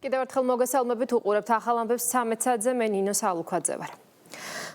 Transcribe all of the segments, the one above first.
კიდევ ერთხელ მოგესალმებით, უყურებთ ახალ ამბებს 13-ზე, მე ნინო სალუქვაძე ვარ.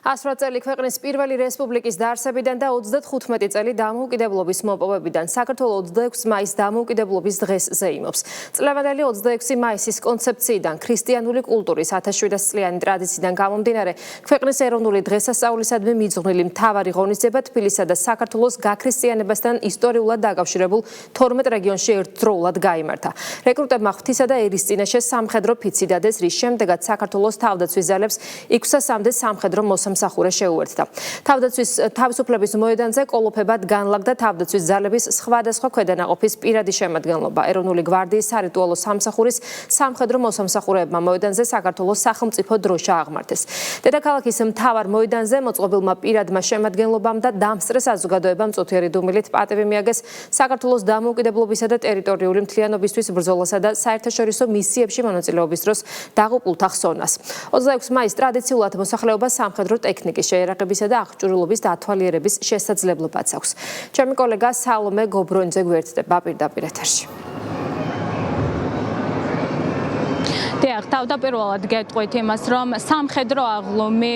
108 წელი ქვეყნის პირველი რესპუბლიკის დაარსებიდან და 35 წელი დამოუკიდებლობის მოპოვებიდან საქართველოს 26 მაისს დამოუკიდებლობის დღეს ზეიმობს. წლევანდელი 26 მაისის კონცეფციიდან, ქრისტიანული კულტურის 1700 წლიანი ტრადიციიდან გამომდინარე, ქვეყნის ეროვნული დღესასწაულისადმი მიძღვნილი მთავარი ღონისძიება თბილისსა და საქართველოს გაქრისტიანებასთან ისტორიულად დაკავშირებულ 12 რეგიონში ერთდროულად გაიმართა. რეკრუტებმა ღვთისა და ერის წინაშე სამხედრო ფიცი დადეს, რის შემდეგაც საქართველოს თავდაცვის ძალებს იქვსასამდე სამხედრო მოსამსახურე შეუერთდა. თავდაცვის თავისუფლების მოედანზე კოლოფებად განლაგდა თავდაცვის ძალების სხვადასხვა ქვედანაყოფის პირადი შემადგენლობა. ეროვნული გვარდიის სარიტუალო სამსახურის სამხედრო მოსამსახურეებმა მოედანზე საქართველოს სახელმწიფო დროშა აღმართეს. დედაქალაქის მთავარ მოედანზე მოწყობილმა პირადმა შემადგენლობამ და დამსწრე საზოგადოებამ წუთიერი დუმილით პატივი მიაგეს საქართველოს დამოუკიდებლობისა და ტერიტორიული მთლიანობისთვის ბრძოლასა და საერთაშორისო მისიებში მონაწილეობის დროს დაღუპულთა ხსოვნას. 26 მაისს ტრადიციულად მოსახლეობა სამხედრო ტექნიკის შეერაღებისა და აღჭურვილობის დათვალიერების შესაძლებლობაც აქვს. ჩემი კოლეგა სალომე გობრონიძე გვერდდება პირდაპირ ეთერში. თავდაპირველად გეტყვით იმას, რომ სამხედრო აღლომი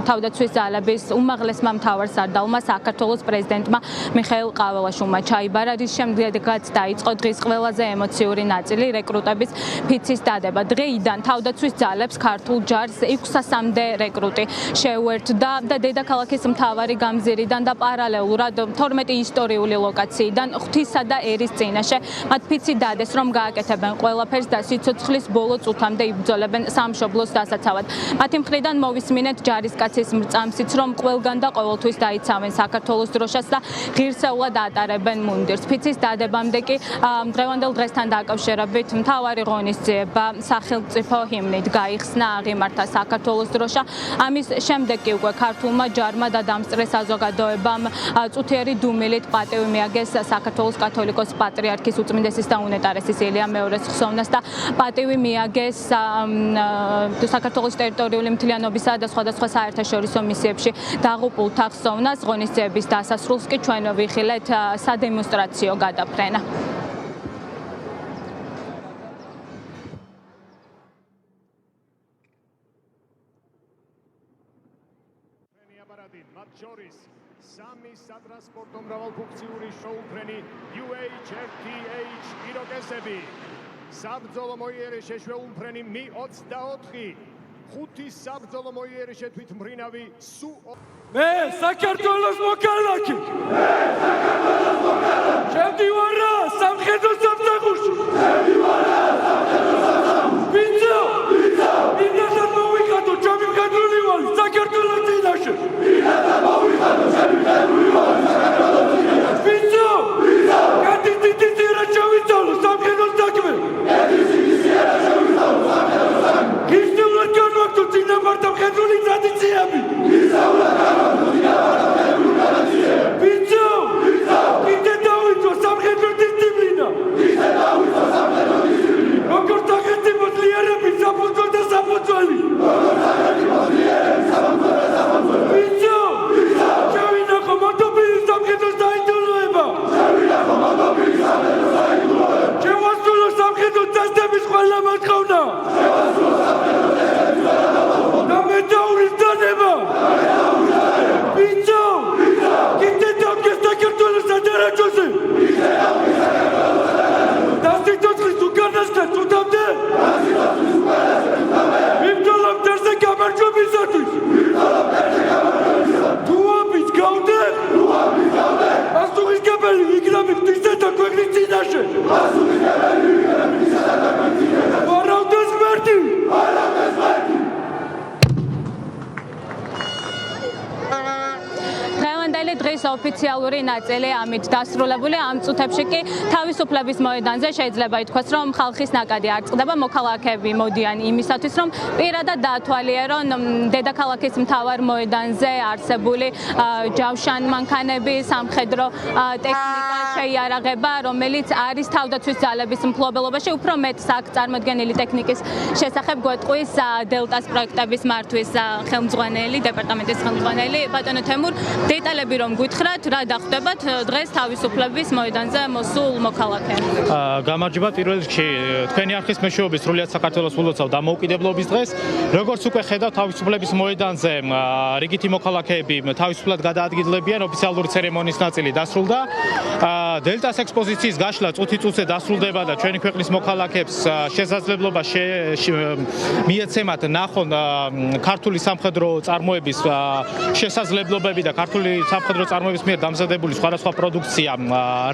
თავდაცვის ძალების უმაღლესმა მთავარსარდალმა საქართველოს პრეზიდენტმა მიხეილ ყაველაშვილმა ჩაიბარა, რის შემდეგაც დაიწყო დღის ყველაზე ემოციური ნაწილი რეკრუტების ფიცის დადება. დღეიდან თავდაცვის ძალებს ქართულ ჯარს 600-მდე რეკრუტი შეუერთდა და დედაქალაქის მთავარი გამზირიდან და პარალელურად 12 ისტორიული ლოკაციიდან ღვთისა და ერის წინაშე მათ ფიცი დადეს, რომ გააკეთებენ ყველაფერს და სიცოცხლის ბოლო წუთამდე იბრძოლებენ სამშობლოს დასაცავად. მათი მხრიდან მოვისმინეთ ჯარისკაცის მრწამსიც, რომ ყველგან და ყოველთვის დაიცავენ საქართველოს დროშას და ღირსეულად ატარებენ მუნდირს. ფიცის დადებამდე კი დღევანდელ დღესთან დაკავშირებით მთავარი ღონისძიება სახელმწიფო ჰიმნით გაიხსნა, აღიმართა საქართველოს დროშა. ამის შემდეგ კი უკვე ქართულმა ჯარმა და დამსწრე საზოგადოებამ წუთიერი დუმილით პატივი მიაგეს საქართველოს კათოლიკოს პატრიარქის უწმინდესის და უნეტარესის ილია მეორეს ხსოვნას და პატივი მიაგეს საქართველოს ტერიტორიული მთლიანობისა და სხვადასხვა საერთაშორისო მისიებში დაღუპულთა ხსოვნას. ღონისძიების დასასრულს კი ჩვენ ვიხილეთ სადემონსტრაციო გადაფრენა. მათ შორის სამი სატრანსპორტო მრავალფუნქციური შოუფრენი UHRTH იროკესები, საბრძოლო მოიერე შეშვეულმფრენი Mi-24, ხუთი საბრძოლო მოიერე შეთვითმფრინავი Su-. მე საქართველოს მოქალაქე! შემდივარა სამხედრო სამსახურში! ვინცო! მინდა მოვიხადო ჩემი მხედრული ვალი საქართველოს წინაშე! ვინცო! კატიტიტირა ჩავიწავლო სამხედროს საქმე! ქრისტიანულად განვაგდო წინამართა მხედრული ტრადიციები! ვინცო! კიდე დავიწყო სამხედრო დისციპლინა! როგორც სახელმწიფო ძლიერების საფუძველი და საფუძველი! ვინცო! ჩავინახო მარტოპირის სამხედროს დაინდოლოება! შევასრულო სამხედრო წესდების ყველა მოთხოვნა! და მეტაურის დანება! ვინცო! კიდე დავდგეს საქართველოს სადარაჯოზე! და სიცოცხლის უკანასკნელ წუთამდე! ვიბრძოლობ მტერზე გამარჯვებისათვის! თუ ამის გავდე! პასუხისმგებელი ვიქნები ღვთისა და ქვეყნის წინაშე! ვარავდეს ღმერთი! დღევანდელი დღის ოფიციალური ნაწილი ამით დასრულებული. ამ წუთებში კი თავისუფლების მოედანზე შეიძლება ითქვას, რომ ხალხის ნაკადი არ წყდება. მოქალაქეები მოდიან იმისათვის, რომ პირადად დაათვალიერონ დედაქალაქის მთავარ მოედანზე არსებული ჯავშან მანქანები, სამხედრო ტექნიკა შეიარაღება, რომელიც არის თავდაცვის ძალების მფლობელობაში. უფრო მეტს აქ წარმოდგენილი ტექნიკის შესახებ გვეტყვის დელტას პროექტების მართვის ხელმძღვანელი, დეპარტამენტის ხელმძღვანელი ბატონო თემურ. დეტალები რომ გითხრათ გითხრათ, რა დახვდებათ დღეს თავისუფლების მოედანზე მოსულ მოქალაქეებს? გამარჯობა პირველ რიგში თქვენი არხის მეშვეობით სრულიად საქართველოს ულოცავ დამოუკიდებლობის დღეს. Როგორც უკვე ხედავთ თავისუფლების მოედანზე რიგითი მოქალაქეები თავისუფლად გადაადგილდებიან, ოფიციალური ცერემონიის ნაწილი დასრულდა. დელტას ექსპოზიციის გაშლა წუთი-წუთზე დასრულდება და ჩვენი ქვეყნის მოქალაქეებს შესაძლებლობა მიეცემათ ნახონ ქართული სამხედრო წარმოების შესაძლებლობები და ქართული სამხედრო წარმოების მიერ დამზადებული სხვადასხვა პროდუქცია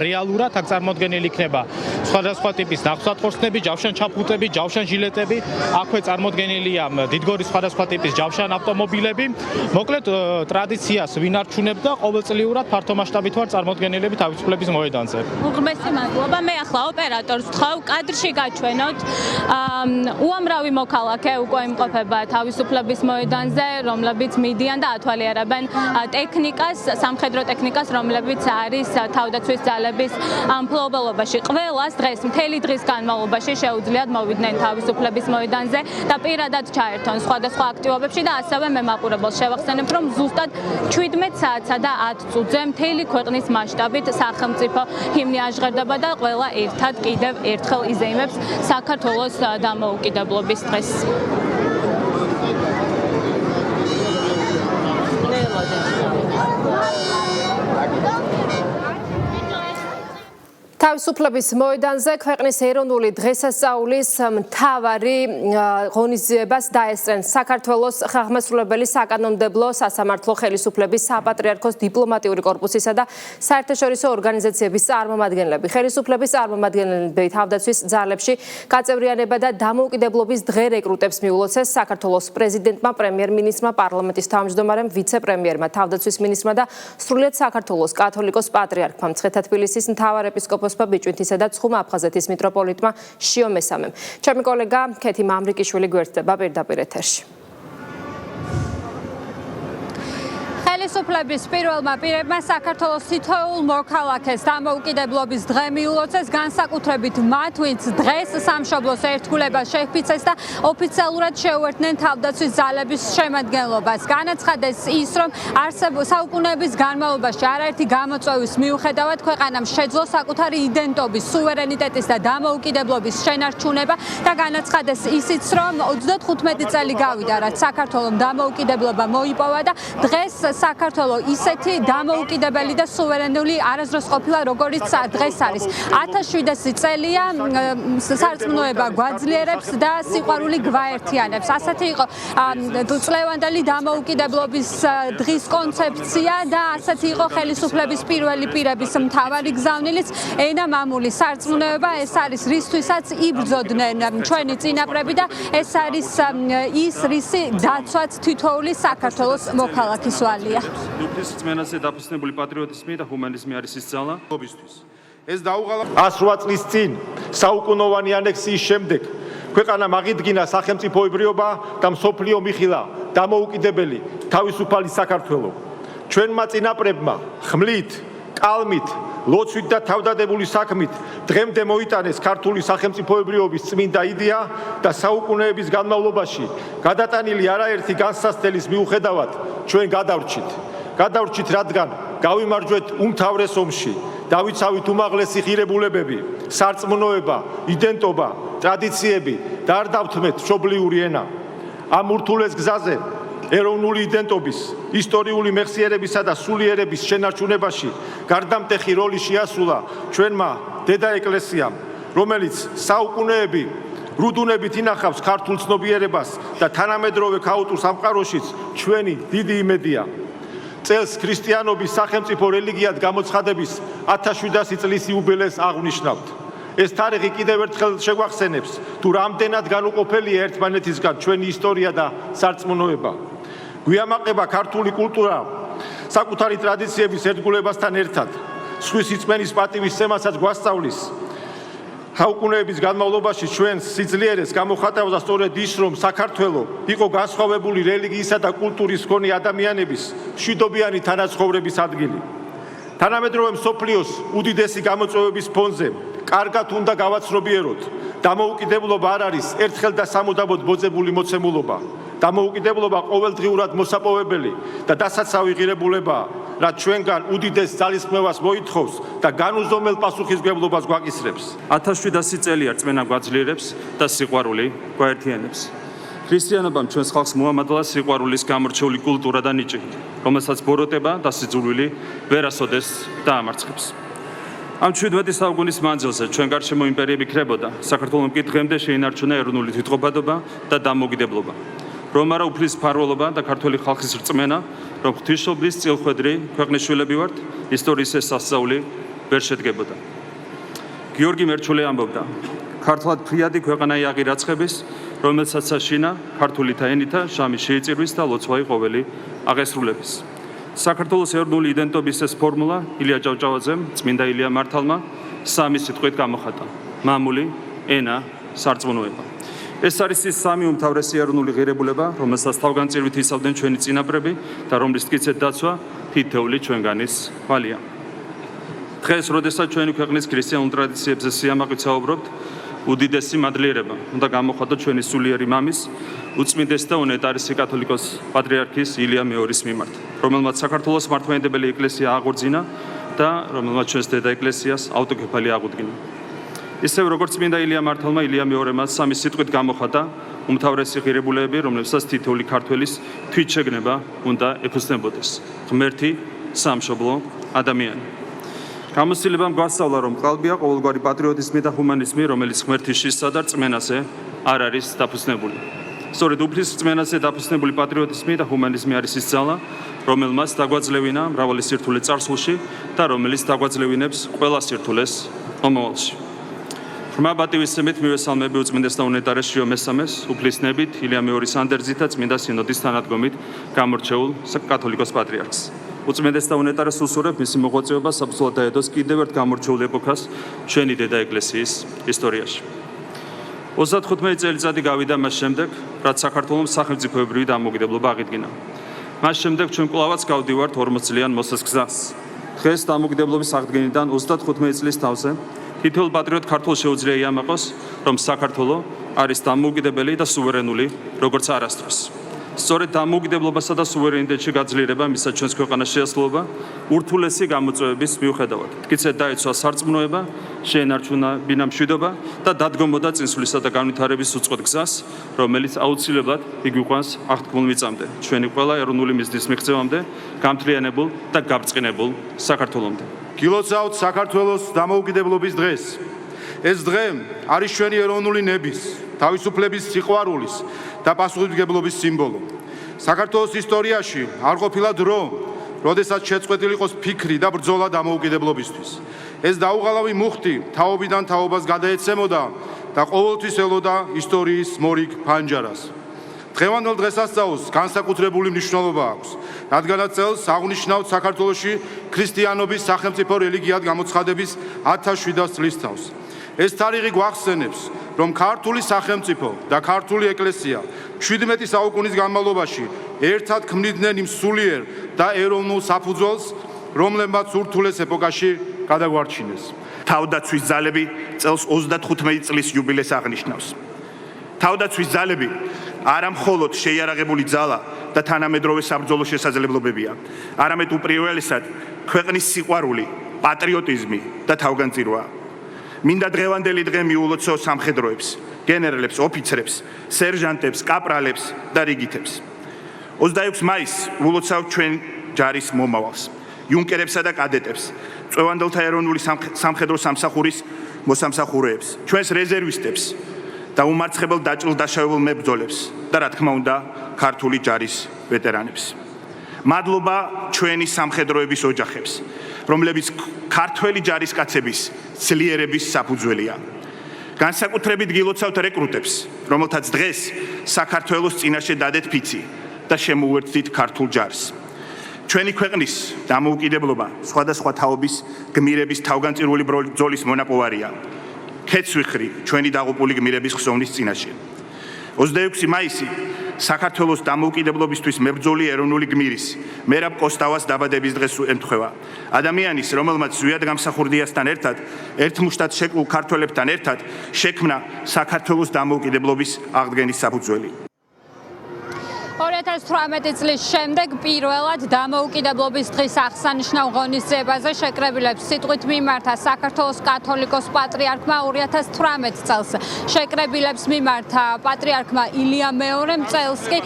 რეალურად აქ წარმოდგენილი იქნება სხვადასხვა ტიპის ნახსვათხორცნები, ჯავშანჩაფხუტები, ჯავშანჟილეტები, აქვე წარმოდგენილია დიდგორის სხვადასხვა ტიპის ჯავშან ავტომობილები. მოკლედ ტრადიციას ვინარჩუნებ და ყოველწლიურად ფართო მასშტაბით ვარ წარმოდგენილები თავისუფლების მოედანზე. უღმესი მადლობა. მე ახლა ოპერატორს ვთხოვ, კადრში გაჩვენოთ. უამრავი მოქალაქე უკვე იმყოფება თავისუფლების მოედანზე, რომლებიც მიდიან და ათვალიერებენ ტექნიკას, სამხედრო ტექნიკას, რომლებიც არის თავდაცვის ძალების მფლობელობაში. ყველას დღეს მთელი დღის განმავლობაში შეუძლიათ მოვიდნენ თავისუფლების მოედანზე და პირადად ჩაერთონ სხვადასხვა აქტივობებში და ასევე მე მაყურებელს შევახსენებ, რომ ზუსტად 17 საათსა და 10 წუთზე მთელი ქვეყნის მასშტაბით სახელმწიფო ჰიმნი აჟღერდება და ყველა ერთად კიდევ ერთხელ იზეიმებს საქართველოს დამოუკიდებლობის დღეს. თავისუფლების მოედანზე ქვეყნის ეროვნული დღესასწაულის მთავარი ღონისძიებას დაესწრნენ საქართველოს ხალხმასრულებელი საკანონმდებლო სასამართლო ხელისუფლების საპატრიარქოს დიპლომატიური კორპუსისა და საერთაშორისო ორგანიზაციების წარმომადგენლები. ხელისუფლების წარმომადგენლები თავდაცვის ძალებში გაწევრიანება და დამოუკიდებლობის დღე რეკრუტებს მიულოცეს საქართველოს პრეზიდენტმა, პრემიერ-მინისტრმა, პარლამენტის თავმჯდომარემ, ვიცე-პრემიერმა, თავდაცვის მინისტრმა და სრულიად საქართველოს კათოლიკოს პატრიარქმა, მცხეთა-თბილისის მთავარეპისკოპოსმა ბიჭვინთისა და ცხუმა აფხაზეთის მიტროპოლიტმა შიო მესამემ. ჩემი კოლეგა ქეთი მამრიკიშვილი გვერდდება პირდაპირ ეთერში. ხელისუფლების პირველმა პირებმა საქართველოს თითოეულ მოქალაქეს დამოუკიდებლობის დღე მიულოცეს, განსაკუთრებით მათ, ვინც დღეს სამშობლოს ერთგულებას შეჰფიცეს და ოფიციალურად შეუერთდნენ თავდაცვის ძალების შემადგენლობას. განაცხადეს ის, რომ საუკუნეების განმავლობაში არაერთი გამოწვევის მიუხედავად ქვეყანამ შეძლო საკუთარი იდენტობის, სუვერენიტეტის და დამოუკიდებლობის შენარჩუნება და განაცხადეს ისიც, რომ 35 წელი გავიდა, რაც საქართველოს დამოუკიდებლობა მოიპოვა და დღეს საქართველო ისეთი დამოუკიდებელი და სუვერენული არასდროს ყოფილა, როგორც დღეს არის. 1700 წელია სარწმუნოება გვაძლიერებს და სიყვარული გვაერთიანებს. ასეთი იყო წლევანდელი დამოუკიდებლობის დღის კონცეფცია და ასეთი იყო ხელისუფლების პირველი პირების მთავარი გზავნილიც, ენა მამული სარწმუნოება. ეს არის რისთვისაც იბრძოდნენ ჩვენი წინაპრები და ეს არის ის რისი დაცვაც თითოეული საქართველოს მოქალაქის ვალია. უფლის რწმენაზე დაფუძნებული პატრიოტიზმი და ჰუმანიზმი არის ის ძალა, რომლისთვის ეს დაუღალა 108 წლის წინ საუკუნოვანი ანექსიის შემდეგ ქვეყანამ აღიდგინა სახელმწიფოებრიობა და მსოფლიო მიხილა დამოუკიდებელი თავისუფალი საქართველო. ჩვენმა წინაპრებმა ხმლით, კალმით, ლოცვით და თავდადებული საქმით დღემდე მოიტანეს ქართული სახელმწიფოებრიობის წმინდა იდეა და საუკუნეების განმავლობაში გადატანილი არაერთი განსასწრების მიუხედავად ჩვენ გადავრჩით, რადგან გავიმარჯვეთ უმთავრეს ომში, დავიცავით უმაღლესი ღირებულებები, სარწმუნოება, იდენტობა, ტრადიციები და არ დავთმეთ მშობლიური ენა. ამ ურთულეს გზაზე ეროვნული იდენტობის, ისტორიული მეხსიერებისა და სულიერების შენარჩუნებაში გარდამტეხი როლი შეასრულა ჩვენმა დედა ეკლესიამ, რომელიც საუკუნეები რუდუნებით ინახავს ქართულ ცნობიერებას და თანამედროვე ქაოტურ სამყაროშიც ჩვენი დიდი იმედია. წელს ქრისტიანობის სახელმწიფო რელიგიად გამოცხადების 1700 წლის იუბილეს აღვნიშნავთ. ეს თარიღი კიდევ ერთხელ შეგვახსენებს, თუ რამდენად განუყოფელია ერთმანეთისგან ჩვენი ისტორია და სარწმუნოება. გვიამაყება ქართული კულტურა საკუთარი ტრადიციების ერთგულებასთან ერთად, სხვის სიწმენის პატივისცემასაც გვასწავლის. საუკუნეების განმავლობაში ჩვენს სიძლიერეს გამოხატავდა სწორედ ის, რომ საქართველო იყო განსხვავებული რელიგიისა და კულტურის მქონე ადამიანების მშვიდობიანი თანაცხოვრების ადგილი. თანამედროვე მსოფლიოს უდიდესი გამოწვევების ფონზე კარგად უნდა გავაცნობიეროთ, დამოუკიდებლობა არ არის ერთხელ და სამუდამოდ ბოძებული მოცემულობა. დამოუკიდებლობა ყოველდღიურად მოსაპოვებელი და დასაცავი ღირებულებაა. რაც ჩვენგან უდიდეს ძალისხმევას მოითხოვს და განუზომელ პასუხისმგებლობას გვაკისრებს. 1700 წელი რწმენა გვაძლიერებს და სიყვარული გვაერთიანებს. ქრისტიანობამ ჩვენს ხალხს მოამადლა სიყვარულის გამორჩეული კულტურა და ნიჭი, რომელსაც ბოროტება და სიძულვილი ვერასოდეს დაამარცხებს. ამ 17 საუკუნის მანძილზე ჩვენ გარშემო იმპერიები ქრებოდა, საქართველოს კი დღემდე შეინარჩუნა ეროვნული თვითყოფადობა და დამოუკიდებლობა. რომ არა უფლის მფარველობა და ქართული ხალხის რწმენა, რომ ღვთისმშობლის წილხვედრი ქვეყნის შვილები ვართ, ისტორიის ეს სასწაული ვერ შედგებოდა. გიორგი მერჩული ამბობდა: ქართლად ფრიადი ქვეყანა იაღი რაცხების, რომელსაც საშინა ქართულითა ენითა შამი შეიწირვის და ლოცვაი ყოველი აღესრულების. საქართველოს ეროვნული იდენტობის ეს ფორმულა ილია ჭავჭავაძემ, წმინდა ილია მართალმა სამი სიტყვით გამოხატა: მამული, ენა, სარწმუნოება. ეს არის ის სამი უმთავრესი ეროვნული ღირებულება, რომელსაც თავგანწირვით იცავდნენ ჩვენი წინაპრები და რომლის მტკიცედ დაცვა თითეული ჩვენგანის ვალია. დღეს, როდესაც ჩვენი ქვეყნის ქრისტიანულ ტრადიციებზე სიამაყით საუბრობთ, უდიდესი მადლიერება უნდა გამოხატოთ ჩვენი სულიერი მამის, უწმინდეს და უნეტარესი კათოლიკოს პატრიარქის ილია მეორის მიმართ, რომელმაც საქართველოს მართლმადიდებელი ეკლესია აღორძინა და რომელმაც ჩვენს დედა ეკლესიას ავტოკეფალი აღუდგინა. ისევ როგორც წმინდა ილია მართალმა ილია მეორემაც სამი სიტყვით გამოხატა უმთავრესი ღირებულებები, რომლებსაც თითოეული ქართველის თვითშეგნება უნდა ეფუძნებოდეს: ღმერთი, სამშობლო, ადამიანი. გამოცდილებამ გვასწავლა, რომ ყალბია ყოველგვარი პატრიოტიზმი და ჰუმანიზმი, რომელიც ღმერთის შიშსა და რწმენაზე არ არის დაფუძნებული. სწორედ უფლის რწმენაზე დაფუძნებული პატრიოტიზმი და ჰუმანიზმი არის ის ძალა, რომელმაც დაგვაძლევინა მრავალი სირთულე წარსულში და რომელიც დაგვაძლევინებს ყველა სირთულეს მომავალში. ღრმა პატივისცემით მივესალმები უწმინდეს და უნეტარეს შიო მესამეს, უფლის ნებით, ილია მეორის ანდერძით და წმინდა სინოდის თანადგომით გამორჩეულ კათოლიკოს პატრიარქს. უწმინდეს და უნეტარეს უსურებ მისი მოღვაწეობა საბრძოლო დაედოს კიდევ ერთ გამორჩეულ ეპოქას ჩვენი დედა ეკლესიის ისტორიაში. 35 წელიწადი გავიდა მას შემდეგ, რაც საქართველოს სახელმწიფოებრივი დამოუკიდებლობა აღიდგინა. მას შემდეგ ჩვენ კვლავაც გავდივართ 40 წლიან მოსეს გზას. დღეს დამოუკიდებლობის აღდგენიდან 35 წლის თავზე თითოეულ პატრიოტ ქართველს შეუძლია იამაყოს, რომ საქართველო არის დამოუკიდებელი და სუვერენული, როგორც არასდროს. სწორედ დამოუკიდებლობასა და სუვერენიტეტში გაძლიერება მისცა ჩვენს ქვეყანას შეასრულება ურთულესი გამოწვევების მიუხედავად. მტკიცედ დაიცვა სარწმუნოება, შეენარჩუნა ბინა მშვიდობა და დადგომოდა წინსვლისა და განვითარების უწყოთ გზას, რომელიც აუცილებლად იგვიყვანს აღთქმულ მიწამდე, ჩვენი ყველა ეროვნული მიზნის მიღწევამდე, გამთლიანებულ და გაბრწყინებულ საქართველომდე. გილოცავთ საქართველოს დამოუკიდებლობის დღეს. ეს დღე არის ჩვენი ეროვნული ნების, თავისუფლების სიყვარულის და პასუხისმგებლობის სიმბოლო. საქართველოს ისტორიაში არ ყოფილა დრო, როდესაც შეწყვეტილი იყოს ფიქრი და ბრძოლა დამოუკიდებლობისთვის. ეს დაუღალავი მუხტი თაობიდან თაობას გადაეცემოდა და ყოველთვის ელოდა ისტორიის მორიგ ფანჯარას. დღევანდელ დღესასწაულს განსაკუთრებული მნიშვნელობა აქვს, რადგანაც წელს აღნიშნავთ საქართველოში ქრისტიანობის სახელმწიფო რელიგიად გამოცხადების 1700 წლისთავს. ეს თარიღი გვახსენებს, რომ ქართული სახელმწიფო და ქართული ეკლესია 17 საუკუნის განმავლობაში ერთად ქმნიდნენ იმ სულიერ და ეროვნულ საფუძველს, რომლებმაც ურთულეს ეპოქაში გადაგვარჩინეს. თავდაცვის ძალები წელს 35 წლის იუბილეს აღნიშნავს. თავდაცვის ძალები არა მხოლოდ შეიარაღებული ძალა და თანამედროვე საბრძოლო შესაძლებლობებია, არამედ უპირველესად ქვეყნის სიყვარული, პატრიოტიზმი და თავგანწირვაა. მინდა დღევანდელი დღე მიულოცო სამხედროებს, გენერლებს, ოფიცრებს, სერჟანტებს, კაპრალებს და რიგითებს. 26 მაისს ულოცავთ ჩვენ ჯარის მომავალს, იუნკერებსა და კადეტებს, წვევანდელთა ეროვნული სამხედრო სამსახურის მოსამსახურეებს, ჩვენს რეზერვისტებს და უმარცხებელ დაჭრილ-დაშავებულ მებრძოლებს და რა თქმა უნდა, ქართული ჯარის ვეტერანებს. მადლობა ჩვენი სამხედროების ოჯახებს, რომლებიც ქართველი ჯარისკაცების ძლიერების საფუძველია. განსაკუთრებით გილოცავთ რეკრუტებს, რომელთაც დღეს საქართველოს წინაშე დადეთ ფიცი და შემოუერთდით ქართულ ჯარს. ჩვენი ქვეყნის დამოუკიდებლობა სხვადასხვა თაობის გმირების თავგანწირული ბრძოლის მონაპოვარია. ქეცვიხრი ჩვენი დაღუპული გმირების ხსოვნის წინაშე. 26 მაისი საქართველოს დამოუკიდებლობისთვის მებრძოლი ეროვნული გმირის მერაბ კოსტავას დაბადების დღეს ემთხვევა. ადამიანის, რომელმაც ზვიად გამსახურდიასთან ერთად, ერთმუშტად შეკლულ ქართველებთან ერთად შექმნა საქართველოს დამოუკიდებლობის აღდგენის საფუძველი. 2018 წლის შემდეგ პირველად დამოუკიდებლობის დღის აღსანიშნავ ღონისძიებაზე შეკრებილებს სიტყვით მიმართა საქართველოს კათოლიკოს პატრიარქმა 2018 წელს. შეკრებილებს მიმართა პატრიარქმა ილია მეორემ წელს კი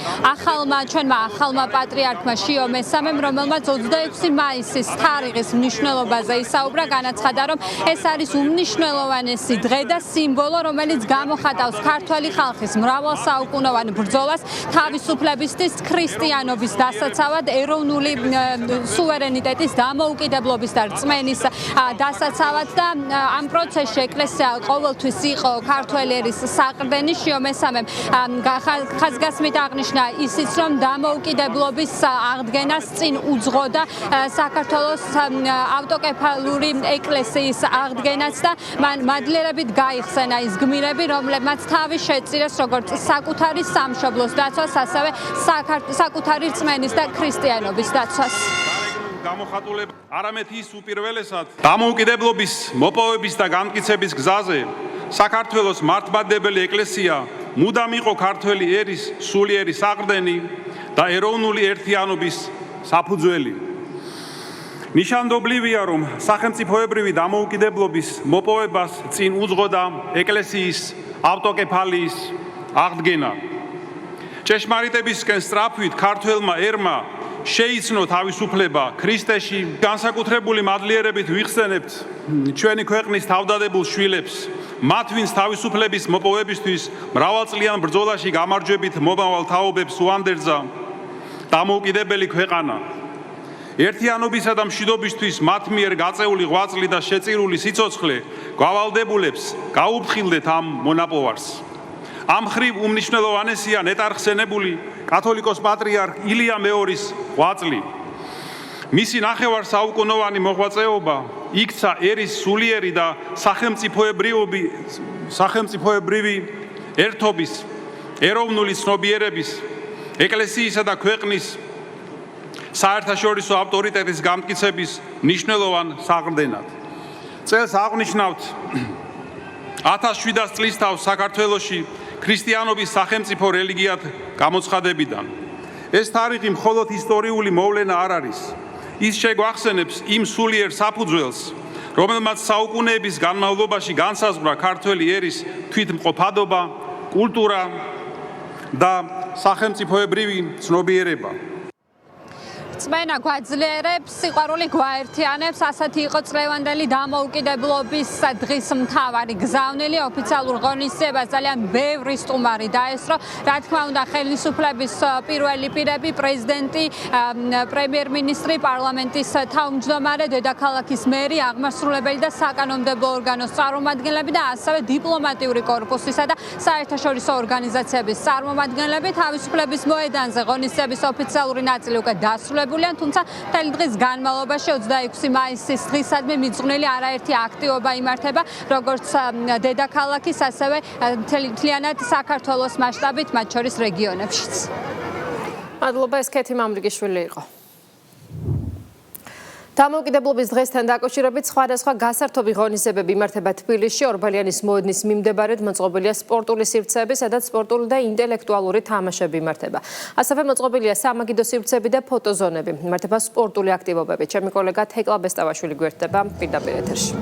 ჩვენმა ახალმა პატრიარქმა შიო მესამემ, რომელმაც 26 მაისის თარიღის მნიშვნელობაზე ისაუბრა, განაცხადა, რომ ეს არის უმნიშვნელოვანესი დღე და სიმბოლო, რომელიც გამოხატავს ქართველი ხალხის მრავალსაუკუნოვან ბრძოლას თავისუფლებისთვის, ქრისტიანობის დასაცავად, ეროვნული სუვერენიტეტის დამოუკიდებლობის და რწმენის დასაცავად და ამ პროცესში ეკლესია ყოველთვის იყო ქართველი ერის საყრდენი. შიო მესამემ ხაზგასმით აღნიშნა ისიც, რომ დამოუკიდებლობის აღდგენას წინ უძღოდა საქართველოს ავტოკეფალური ეკლესიის აღდგენაც და მან მადლიერებით გაიხსენა ის გმირები, რომლებმაც თავი შეწირეს როგორც საკუთარი სამშობლოს დაცვას, ასევე საკუთარი რწმენის და ქრისტიანობის დაცვას. გამოხატულება არამედ ის უპირველესად დამოუკიდებლობის მოპოვების და განმტკიცების გზაზე საქართველოს მართლმადიდებელი ეკლესია მუდამ იყო ქართველი ერის სულიერი საყრდენი და ეროვნული ერთიანობის საფუძველი. ნიშანდობლივია, რომ სახელმწიფოებრივი დამოუკიდებლობის მოპოვებას წინ უძღოდა ეკლესიის ავტოკეფალიის აღდგენა. ჭეშმარიტებისკენ სწრაფვით ქართველმა ერმა შეიცნო თავისუფლება ქრისტეში. განსაკუთრებული მადლიერებით ვიხსენებთ ჩვენი ქვეყნის თავდადებულ შვილებს, მათ ვინც თავისუფლების მოპოვებისთვის მრავალწლიან ბრძოლაში გამარჯვებით მომავალ თაობებს უანდერძა დამოუკიდებელი ქვეყანა. ერთიანობისა და მშვიდობისთვის მათ მიერ გაწეული ღვაწლი და შეწირული სიცოცხლე გავალდებულებს გაუფრთხილდეთ ამ მონაპოვარს. ამ ხრივ უმნიშვნელოვანესია ნეტარხსენებული კათოლიკოს პატრიარქ ილია მეორის ღვაწლი. მისი ნახევარსაუკუნოვანი მოღვაწეობა იქცა ერის სულიერი და სახელმწიფოებრივი ერთობის, ეროვნული ცნობიერების, ეკლესიისა და ქვეყნის საერთაშორისო ავტორიტეტის გამტკიცების მნიშვნელოვან საყრდენად. წელს აღნიშნავთ 1700 წლის თავს საქართველოში ქრისტიანობის სახელმწიფო რელიგიად გამოცხადებიდან. ეს თარიღი მხოლოდ ისტორიული მოვლენა არ არის. ის შეგვახსენებს იმ სულიერ საფუძველს, რომელმაც საუკუნეების განმავლობაში განსაზღვრა ქართველი ერის თვითმყოფადობა, კულტურა და სახელმწიფოებრივი ცნობიერება. რწმენა გვაძლიერებს, სიყვარული გვაერთიანებს, ასეთი იყო წლევანდელი დამოუკიდებლობის დღის მთავარი გზავნილი. ოფიციალურ ღონისძიებას ძალიან ბევრი სტუმარი დაესწრო. რა თქმა უნდა, ხელისუფლების პირველი პირები, პრეზიდენტი, პრემიერ-მინისტრი, პარლამენტის თავმჯდომარე, დედაქალაქის მერი, აღმასრულებელი და საკანონმდებლო ორგანოს წარმომადგენლები და ასევე დიპლომატიური კორპუსისა და საერთაშორისო ორგანიზაციების წარმომადგენლები. თავისუფლების მოედანზე ღონისძიების ოფიციალური ნაწილი უკვე დასრულებულია. თუმცა მთელი დღის განმავლობაში 26 მაისის დღისადმი მიძღვნილი არაერთი აქტივობა იმართება, როგორც დედაქალაქის, ასევე მთლიანად საქართველოს მასშტაბით, მათ შორის რეგიონებშიც. მადლობა, ეს კეთი მამრიგიშვილი იყო. დამოუკიდებლობის დღესთან დაკავშირებით სხვადასხვა გასართობი ღონისძიებები იმართება თბილისში. ორბელიანის მოედნის მიმდებარედ მოწყობილია სპორტული სივრცეები, სადაც სპორტული და ინტელექტუალური თამაშები იმართება. ასევე მოწყობილია სამაგიდო სივრცეები და ფოტოზონები. იმართება სპორტული აქტივობები. ჩემი კოლეგა თეკლა ბესტავაშვილი გვერდება პირდაპირ ეთერში.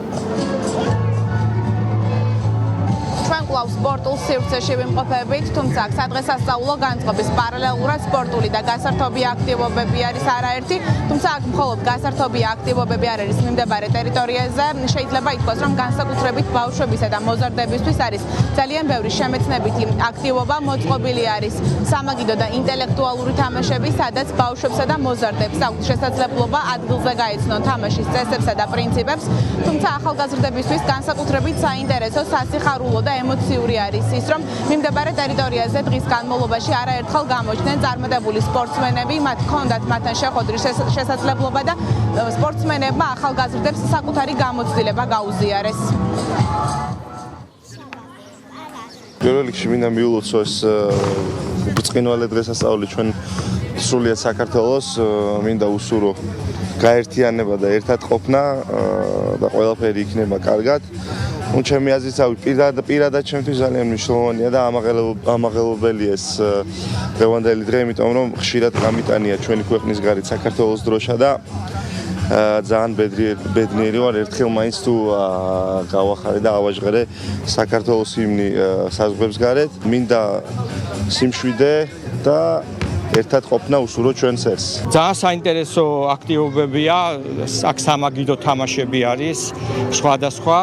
ჩვენ კვლავ სპორტულ სივრცეში ვიმყოფებით, თუმცა სადღესასწაულო განწყობის პარალელურად სპორტული და გასართობი აქტივობები არის არაერთი, თუმცა აქ მხოლოდ გასართობი აქტივობები არ არის მიმდებარე ტერიტორიაზე. შეიძლება ითქვას, რომ განსაკუთრებით ბავშვებისა და მოზარდებისთვის არის ძალიან ბევრი შემეცნებითი აქტივობა. მოწყობილი არის სამაგიდო და ინტელექტუალური თამაშები, სადაც ბავშვებსა და მოზარდებს აქვთ შესაძლებლობა ადგილზე გაეცნონ თამაშის წესებსა და პრინციპებს. თუმცა ახალგაზრდებისთვის განსაკუთრებით საინტერესო, სასიხარულო და ემოციური არის ის, რომ მიმდებარე ტერიტორიაზე დღის განმავლობაში არაერთხელ გამოჩნდნენ წარმატებული სპორტსმენები, მათ ჰქონდათ მათთან შეხვედრის შესაძლებლობა და სპორტსმენებმა ახალგაზრდებს საკუთარი გამოცდილება გაუზიარეს. პირველ რიგში მინდა მიულოცო ეს ბრწყინვალე დღესასწაული ჩვენ სრულიად საქართველოს, მინდა უსურო გაერთიანება და ერთად ყოფნა და ყველაფერი იქნება კარგად. ჩემი აზრით, პირადად ჩემთვის ძალიან მნიშვნელოვანია და ამაღელობელია ეს დღევანდელი დღე, იმიტომ რომ ხშირად გამიტანია ჩვენი ქვეყნის გარეთ საქართველოს დროშა და ძალიან ბედნიერი ვარ ერთხელ მაინც თუ გავახარე და ავაჟღერე საქართველოს ჰიმნი საზღვრებს გარეთ. მინდა სიმშვიდე და ერთად ყოფნა უსურო ჩვენს ერს. ძალიან საინტერესო აქტივობებია, აქ სამაგიდო თამაშები არის, სხვადასხვა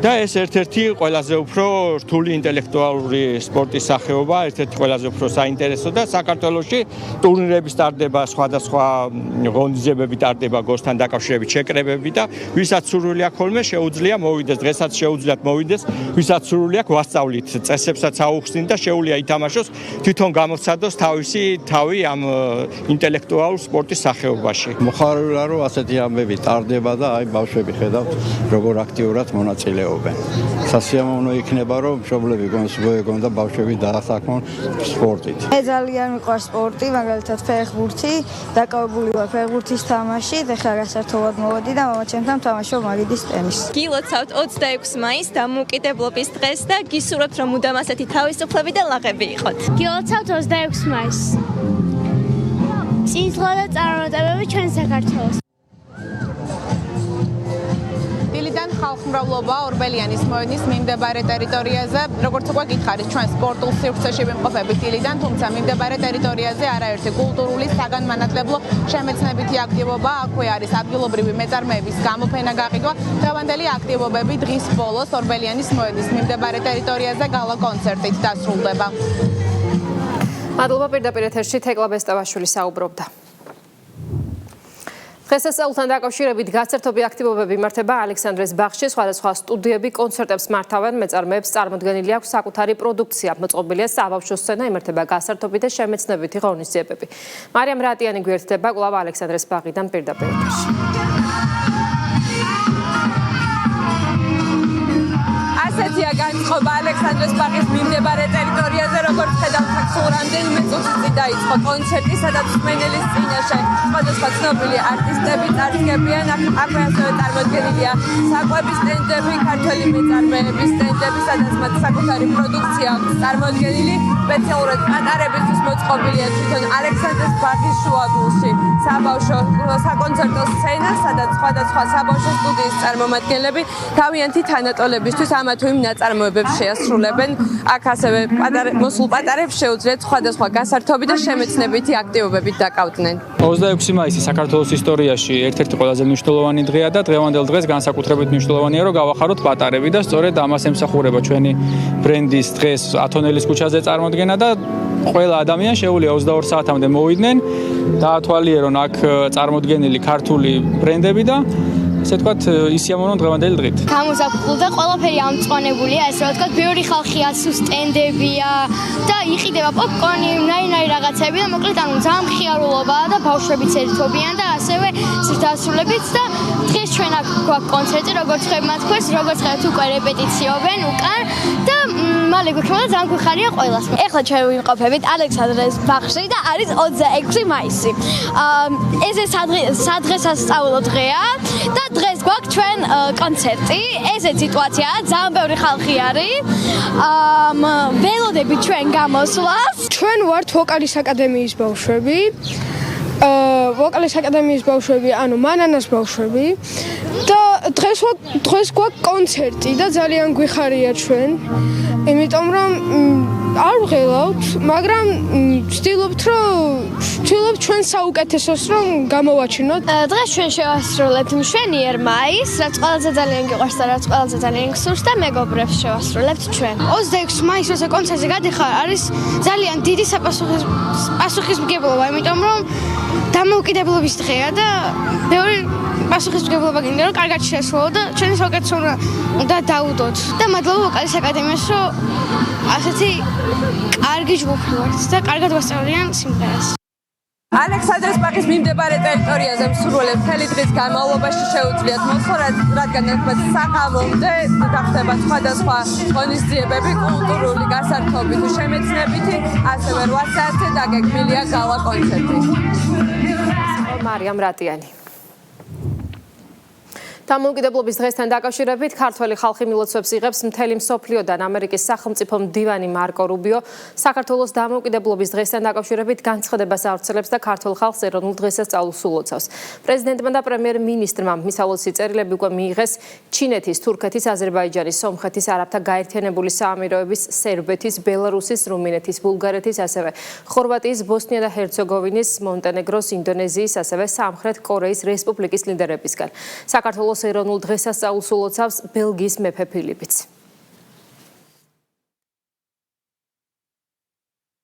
და ეს ერთ-ერთი ყველაზე უფრო რთული ინტელექტუალური სპორტის სახეობა, ერთ-ერთი ყველაზე უფრო საინტერესო და საქართველოში ტურნირები სტარდება, სხვადასხვა ღონისძიებები ტარდება გოსთან დაკავშირებით შეკრებები და ვისაც სურვილი აქვს ხოლმე შეუძლია მოვიდეს, დღესაც შეუძლიათ მოვიდეს, ვისაც სურვილი აქვს ვასწავლით წესებსაც აუხსნით და შეუძლია ითამაშოს, თვითონ გამოცადოს თავი ამ ინტელექტუალურ სპორტის სახეობაში. მოხარულია რომ ასეთი ამბები ტარდება და აი ბავშვები ხედავთ როგორ აქტიურად მონაწილეობენ. სასიამოვნო იქნება რომ მშობლები გონსუგოეგონ და ბავშვები დაასაქმონ სპორტით. მე ძალიან მიყვარს სპორტი, მაგალითად ფეხბურთი, დაკავებული ვარ ფეხბურთის თამაშით, ეხლა გასართობად მოვედი და მამაჩემთან ვთამაშობ მაგიდის ტენისს. გილოცავთ 26 მაისს დამოუკიდებლობის დღეს და გისურვებთ რომ მუდამ ასეთი თავისუფლები და ლაღები იყოთ. გილოცავთ 26 მაისს. წინსვლა და წარმატებები ჩვენ საქართველოს. დილიდან ხალხმრავლობა ორბელიანის მოედნის მიმდებარე ტერიტორიაზე, როგორც უკვე გითხარით, ჩვენ სპორტულ სივრცეში ვიმყოფებით დილიდან, თუმცა მიმდებარე ტერიტორიაზე არაერთი კულტურული საგანმანათლებლო შემეცნებითი აქტივობა, აქვე არის ადგილობრივი მეწარმეების გამოფენა გაყიდვა. დღევანდელი აქტივობები დღის ბოლოს ორბელიანის მოედნის მიმდებარე ტერიტორიაზე გალა კონცერტით დასრულდება. მადლობა პირდაპირ ეთერში თეკლა ბესტავაშვილი საუბრობდა. დღესასწაულთან დაკავშირებით გასართობი აქტივობები იმართება ალექსანდრეს ბაღში, სხვადასხვა სტუდიები კონცერტებს მართავენ, მეწარმეებს წარმოდგენილი აქვს საკუთარი პროდუქცია. მოწყობილია საბავშვო სცენა, იმართება გასართობი და შემეცნებითი ღონისძიებები. მარიამ რატიანი გვერდდება კვლავ ალექსანდრეს ბაღიდან პირდაპირ ეთერში. ასეთია განწყობა ალექსანდრეს ბაღის მიმდებარე ტერიტორიაზე, როგორც ხედავთ, აქ სულ რამდენიმე წუთის წინ დაიწყო კონცერტი, სადაც მსმენელის წინაშე სხვადასხვა ცნობილი არტისტები წარდგებიან. აქვე ასევე წარმოდგენილია საკვების სტენდები, ქართველი მეწარმეების სტენდები, სადაც მათ საკუთარი პროდუქცია აქვს წარმოდგენილი. სპეციალურად პატარებისთვის მოწყობილია თვითონ ალექსანდრეს ბაღის შუაგულში საბავშვო საკონცერტო სცენა, სადაც სხვადასხვა საბავშვო სტუდიის წარმომადგენლები თავიანთი თანატოლებისთვის ამა თუ იმ ნაწარმოებებს შეასრულებენ. აქ ასევე მოსულ პატარებს შეუძლიათ სხვადასხვა გასართობი და შემეცნებითი აქტივობებით დაკავდნენ. 26 მაისი საქართველოს ისტორიაში ერთ-ერთი ყველაზე მნიშვნელოვანი დღეა და დღევანდელ დღეს განსაკუთრებით მნიშვნელოვანია რომ გავახაროთ პატარები და სწორედ ამას ემსახურება ჩვენი ბრენდის დღეს ათონელის ქუჩაზე წარმოდგენა და ყველა ადამიანი შეუძლია 22 საათამდე მოვიდნენ დაათვალიერონ აქ წარმოდგენილი ქართული ბრენდები და ესე ვთქვათ, ისიამოვნონ დღევანდელი დღით. გამოზაფხულდა ყველაფერი ამწვანებულია, ესე რა ვთქვათ, ბევრი ხალხია, სტენდებია და იყიდება პოპკორნი, ნაირ რაღაცები და მოკლედ ანუ ძალიან მხიარულობაა და ბავშვებიც ერთობიან და ასევე ზრდასრულებიც და დღეს ჩვენ აქ გვაქვს კონცერტი, როგორც ხებმა თქვეს, როგორც ხებთ უკვე რეპეტიციობენ უკან და მალე გვექნება და ძალიან გვიხარია ყველას. ეხლა ჩვენ ვიმყოფებით ალექსანდრეს ბაღში და არის 26 მაისი. ეს სადღესასწაულო დღეა და დღეს გვაქვს ჩვენ კონცერტი. ესეც სიტუაციაა, ძალიან ბევრი ხალხი არის. ველოდებით ჩვენ გამოსვლას. ჩვენ ვართ ვოკალის აკადემიის ბავშვები. ვოკალის აკადემიის ბავშვები, ანუ მანანას ბავშვები და დღეს გვაქვს კონცერტი და ძალიან გვიხარია ჩვენ. იმიტომ რომ არ ვღელავთ, მაგრამ ვცდილობთ ჩვენ საუკეთესოს რომ გამოვაჩინოთ. დღეს ჩვენ შევასრულებთ მშვენიერ მაისს, რაც ყველაზე ძალიან გიყვარს და რაც ყველაზე ძალიან გსურს და მეგობრებს შევასრულებთ ჩვენ. 26 მაისს როცა კონცერტზე გადიხარ, არის ძალიან დიდი პასუხისმგებლობა, იმიტომ რომ დამოუკიდებლობის დღეა და ბევრი პასუხისმგებლობა გინდა რომ კარგად შეასრულო და ჩვენი საუკეთესო უნდა დაუდოთ. და მადლობა ვოკალის აკადემიას, რომ ასეთი კარგი ჯგუფი ვართ და კარგად ვასწავლიან სიმღერას. ალექსანდრეს ბაღის მიმდებარე ტერიტორიაზე მსურველებს მთელი დღის განმავლობაში შეუძლიათ მოსვლა, რადგან ერთმანეთს საღამომდე გახდება სხვადასხვა ღონისძიებები, კულტურული გასართობი თუ შემეცნებითი, ასევე 8 საათზე დაგეგმილია გალა კონცერტი. მარიამ რატიანი. დამოუკიდებლობის დღესთან დაკავშირებით ქართველი ხალხი მილოცვებს იღებს მთელი მსოფლიოდან. ამერიკის სახელმწიფო მდივანი მარკო რუბიო საქართველოს დამოუკიდებლობის დღესთან დაკავშირებით განცხადებას ავრცელებს და ქართულ ხალხს ეროვნულ დღესასწაულს ულოცავს. პრეზიდენტმა და პრემიერ-მინისტრმა მისალოცი წერილები უკვე მიიღეს ჩინეთის, თურქეთის, აზერბაიჯანის, სომხეთის, არაბთა გაერთიანებული საამიროების, სერბეთის, ბელარუსის, რუმინეთის, ბულგარეთის, ასევე ხორვატიის, ბოსნია და ჰერცეგოვინის, მონტენეგროს, ინდონეზიის, ასევე სამხრეთ კორეის რესპუბლიკის ლიდერებისგან. საქართველოს ეროვნულ დღესასწაულს ულოცავს ბელგიის მეფე ფილიპიც.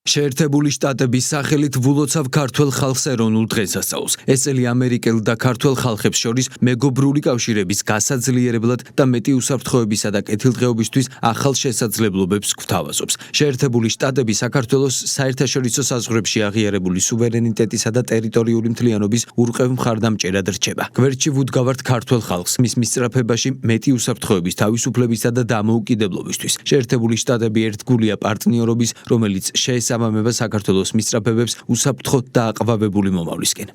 შეერთებული შტატების სახელით ვულოცავ ქართველ ხალხს ეროვნულ დღესასწაულს. ეს წელი ამერიკელ და ქართველ ხალხებს შორის მეგობრული კავშირების გასაძლიერებლად და მეტი უსაფრთხოებისა და კეთილდღეობისთვის ახალ შესაძლებლობებს გვთავაზობს. შეერთებული შტატები საქართველოს საერთაშორისო საზღვრებში აღიარებული სუვერენიტეტისა და ტერიტორიული მთლიანობის ურყევ მხარდამჭერად რჩება. გვერდში ვუდგავართ ქართველ ხალხს მის მისწრაფებაში მეტი უსაფრთხოების, თავისუფლებისა და დამოუკიდებლობისთვის. შეერთებული შტატები ერთგულია პარტნიორობის, რომელიც შეესაბამება საქართველოს მისწრაფებებს უსაფრთხოდ და აყვავებული მომავლისკენ.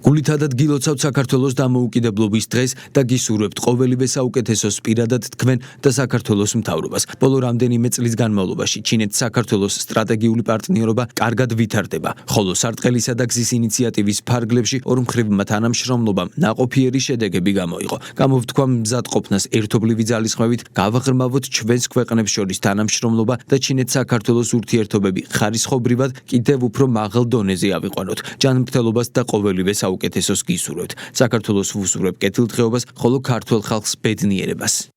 გულითადად გილოცავთ საქართველოს დამოუკიდებლობის დღეს და გისურვებთ ყოველივე საუკეთესოს პირადად თქვენ და საქართველოს მთავრობას. ბოლო რამდენიმე წლის განმავლობაში ჩინეთ-საქართველოს სტრატეგიული პარტნიორობა კარგად ვითარდება, ხოლო სარტყელისა და გზის ინიციატივის ფარგლებში ორმხრივმა თანამშრომლობამ ნაყოფიერი შედეგები გამოიღო. გამოვთქვა მზადყოფნას ერთობლივი ძალისხმევით, გავაღრმავოთ ჩვენს ქვეყნებს შორის თანამშრომლობა და ჩინეთ-საქართველოს ურთიერთობები ხარისხობრივად კიდევ უფრო მაღალ დონეზე ავიყვანოთ. ჯანმრთელობას და ყოველივე უკეთესოს გისურვებთ. საქართველოს ვუსურვებ კეთილდღეობას, ხოლო ქართველ ხალხს ბედნიერებას.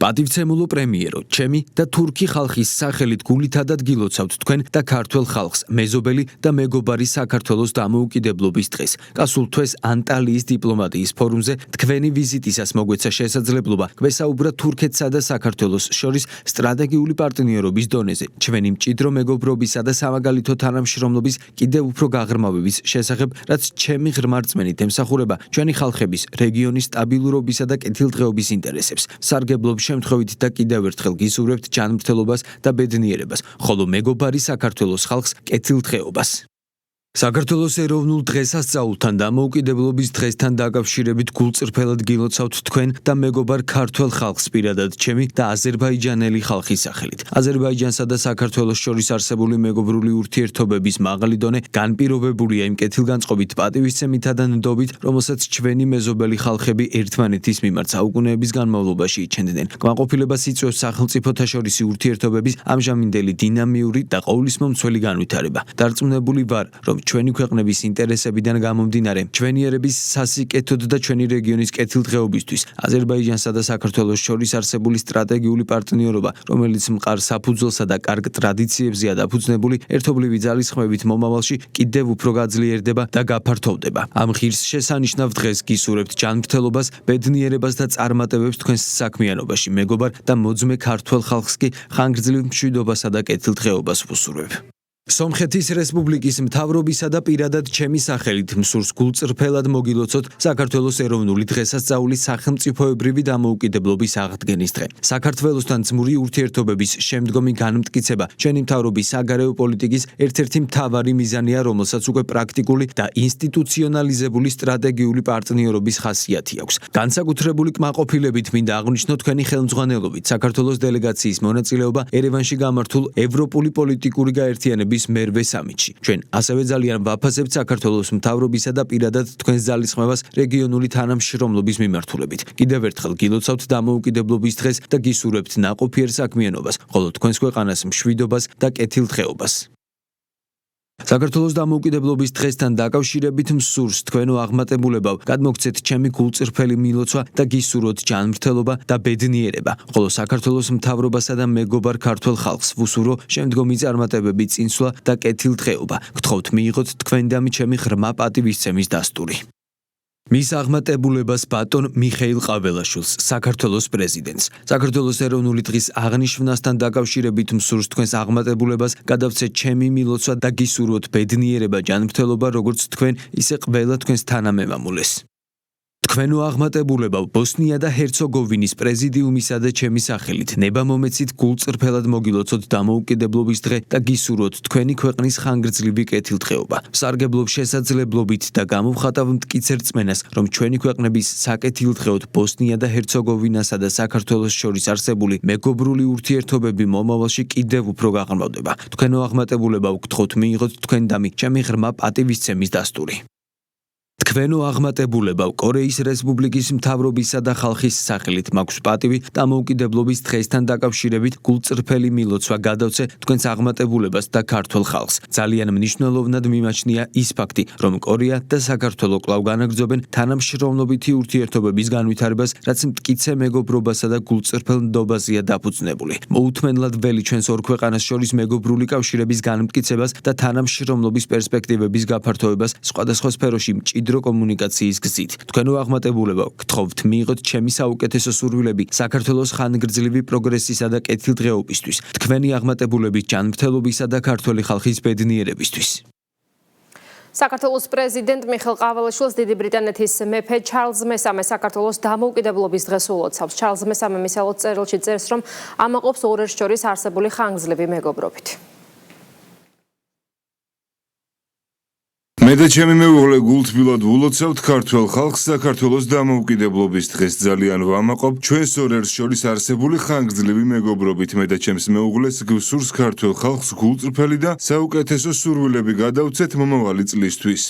პატივცემულო პრემიერო, ჩემი და თურქი ხალხის სახელით გულითადად გილოცავთ თქვენ და ქართველ ხალხს მეზობელი და მეგობარი საქართველოს დამოუკიდებლობის დღეს. გასულ თვეს ანტალიის დიპლომატიის ფორუმზე თქვენი ვიზიტისას მოგვეცა შესაძლებლობა გვესაუბრა თურქეთსა და საქართველოს შორის სტრატეგიული პარტნიორობის დონეზე, ჩვენი მჭიდრო მეგობრობისა და სამაგალითო თანამშრომლობის კიდევ უფრო გაღრმავების შესახებ, რაც ჩემი ღრმა რწმენით ემსახურება ჩვენი ხალხების რეგიონის სტაბილურობისა და კეთილდღეობის ინტერესებს. სარგებლობ შემთხვევით და კიდევ ერთხელ გისურვებთ ჯანმრთელობას და ბედნიერებას, ხოლო მეგობარი საქართველოს ხალხს კეთილდღეობას. საქართველოს ეროვნულ დღესასწაულთან დამოუკიდებლობის დღესთან დაკავშირებით გულწრფელად გილოცავთ თქვენ და მეგობარ ქართველ ხალხს პირადად ჩემი და აზერბაიჯანელი ხალხის სახელით. აზერბაიჯანსა და საქართველოს შორის არსებული მეგობრული ურთიერთობების მაღალი დონე განპირობებულია იმ კეთილგანწყობით, პატივისცემითა და ნდობით, რომელსაც ჩვენი მეზობელი ხალხები ერთმანეთის მიმართ საუკუნეების განმავლობაში იჩენდნენ. კმაყოფილებას იწვევს სახელმწიფოთა შორისი ურთიერთობების ამჟამინდელი დინამიური და ყოვლისმომცველი განვითარება. დარწმუნებული ვარ, რომ ჩვენი ქვეყნების ინტერესებიდან გამომდინარე, ჩვენიერების სასიკეთოდ და ჩვენი რეგიონის კეთილდღეობისთვის აზერბაიჯანსა და საქართველოს შორის არსებული სტრატეგიული პარტნიორობა, რომელიც მყარ საფუძველსა და კარგ ტრადიციებზეა დაფუძნებული, ერთობლივი ძალისხმევით მომავალში კიდევ უფრო გაძლიერდება და გაფართოვდება. ამ ღირსშესანიშნავ დღეს გისურვებთ ჯანმრთელობას, ბედნიერებას და წარმატებებს თქვენს საქმიანობაში. მეგობარ და მოძმე ქართველ ხალხს კი ხანგრძლივ მშვიდობასა და კეთილდღეობას ვუსურვებ. სომხეთის რესპუბლიკის მთავრობისა და პირადად ჩემი სახელით მსურს გულწრფელად მოგილოცოთ საქართველოს ეროვნული დღესასწაულის სახელმწიფოებრივი დამოუკიდებლობის აღდგენის დღე. საქართველოსთან ძმური ურთიერთობების შემდგომი განმტკიცება ჩვენი მთავრობის საგარეო პოლიტიკის ერთ-ერთი მთავარი მიზანია, რომელსაც უკვე პრაქტიკული და ინსტიტუციონალიზებული სტრატეგიული პარტნიორობის ხასიათი აქვს. განსაკუთრებული კმაყოფილებით მინდა აღვნიშნო თქვენი ხელმძღვანელობით საქართველოს დელეგაციის მონაწილეობა ერევანში გამართულ ევროპული პოლიტიკური გაერთიანების მერვე სამიტში. ჩვენ ასევე ძალიან ვაფასებთ საქართველოს მთავრობისა და პირადად თქვენს ძალისხმევას რეგიონული თანამშრომლობის მიმართულებით. კიდევ ერთხელ გილოცავთ დამოუკიდებლობის დღეს და გისურვებთ ნაყოფიერ საქმიანობას, ხოლო თქვენს ქვეყანას მშვიდობას და კეთილდღეობას. საქართველოს დამოუკიდებლობის დღესთან დაკავშირებით მსურს თქვენო აღმატებულებავ გადმოგცეთ ჩემი გულწრფელი მილოცვა და გისურვოთ ჯანმრთელობა და ბედნიერება, ხოლო საქართველოს მთავრობასა და მეგობარ ქართველ ხალხს ვუსურვო შემდგომი წარმატებები, წინსვლა და კეთილდღეობა. გთხოვთ მიიღოთ თქვენდამი ჩემი ღრმა პატივისცემის დასტური. მის აღმატებულებას ბატონ მიხეილ ყაველაშვილს, საქართველოს პრეზიდენტს. საქართველოს ეროვნული დღის აღნიშვნასთან დაკავშირებით მსურს თქვენს აღმატებულებას გადავცეთ ჩემი მილოცვა და გისურვოთ ბედნიერება, ჯანმრთელობა, როგორც თქვენ, ისე ყველა თქვენს თანამემამულეს. თქვენო აღმატებულებავ ბოსნია და ჰერცეგოვინის პრეზიდიუმისა და ჩემი სახელით ნება მომეცით გულწრფელად მოგილოცოთ დამოუკიდებლობის დღე და გისურვოთ თქვენი ქვეყნის ხანგრძლივი კეთილდღეობა. სარგებლობ შესაძლებლობით და გამოვხატავ მტკიცე რწმენას, რომ ჩვენი ქვეყნების საკეთილდღეოდ ბოსნია და ჰერცეგოვინასა და საქართველოს შორის არსებული მეგობრული ურთიერთობები მომავალში კიდევ უფრო გაღრმავდება. თქვენო აღმატებულებავ გთხოვთ მიიღოთ თქვენდამი ჩემი ღრმა პატივისცემის დასტური. თქვენო აღმატებულებავ კორეის რესპუბლიკის მთავრობისა და ხალხის სახელით მაქვს პატივი დამოუკიდებლობის დღესთან დაკავშირებით გულწრფელი მილოცვა გადავცე თქვენს აღმატებულებას და ქართულ ხალხს. ძალიან მნიშვნელოვნად მიმაჩნია ის ფაქტი, რომ კორეა და საქართველო კვლავ განაგრძობენ თანამშრომლობითი ურთიერთობების განვითარებას, რაც მტკიცე მეგობრობასა და გულწრფელ ნდობაზეა დაფუძნებული. მოუთმენლად ველი ჩვენს ორ ქვეყანას შორის მეგობრული კავშირების განმტკიცებას და თანამშრომლობის პერსპექტივების გაფართოებას სხვადასხვა სფეროში მჭიდრო კომუნიკაციის გზით. თქვენო აღმატებულებავ გთხოვთ მიიღოთ ჩემი საუკეთესო სურვილები საქართველოს ხანგრძლივი პროგრესისა და კეთილდღეობისთვის, თქვენი აღმატებულების ჯანმრთელობისა და ქართველი ხალხის ბედნიერებისთვის. საქართველოს პრეზიდენტ მიხეილ ყაველაშვილს დიდი ბრიტანეთის მეფე ჩარლზ მესამე საქართველოს დამოუკიდებლობის დღეს ულოცავს. ჩარლზ მესამე მის ელჩ-წერილში წერს, რომ ამაყობს ორ ერს შორის არსებული ხანგრძლივი მეგობრობით. მე და ჩემი მეუღლე გულთბილად ვულოცავთ ქართველ ხალხს საქართველოს დამოუკიდებლობის დღეს. ძალიან ვამაყობ ჩვენს ორ ერს შორის არსებული ხანგრძლივი მეგობრობით. მე და ჩემს მეუღლეს გვსურს ქართველ ხალხს გულწრფელი და საუკეთესო სურვილები გადავცეთ მომავალი წლისთვის.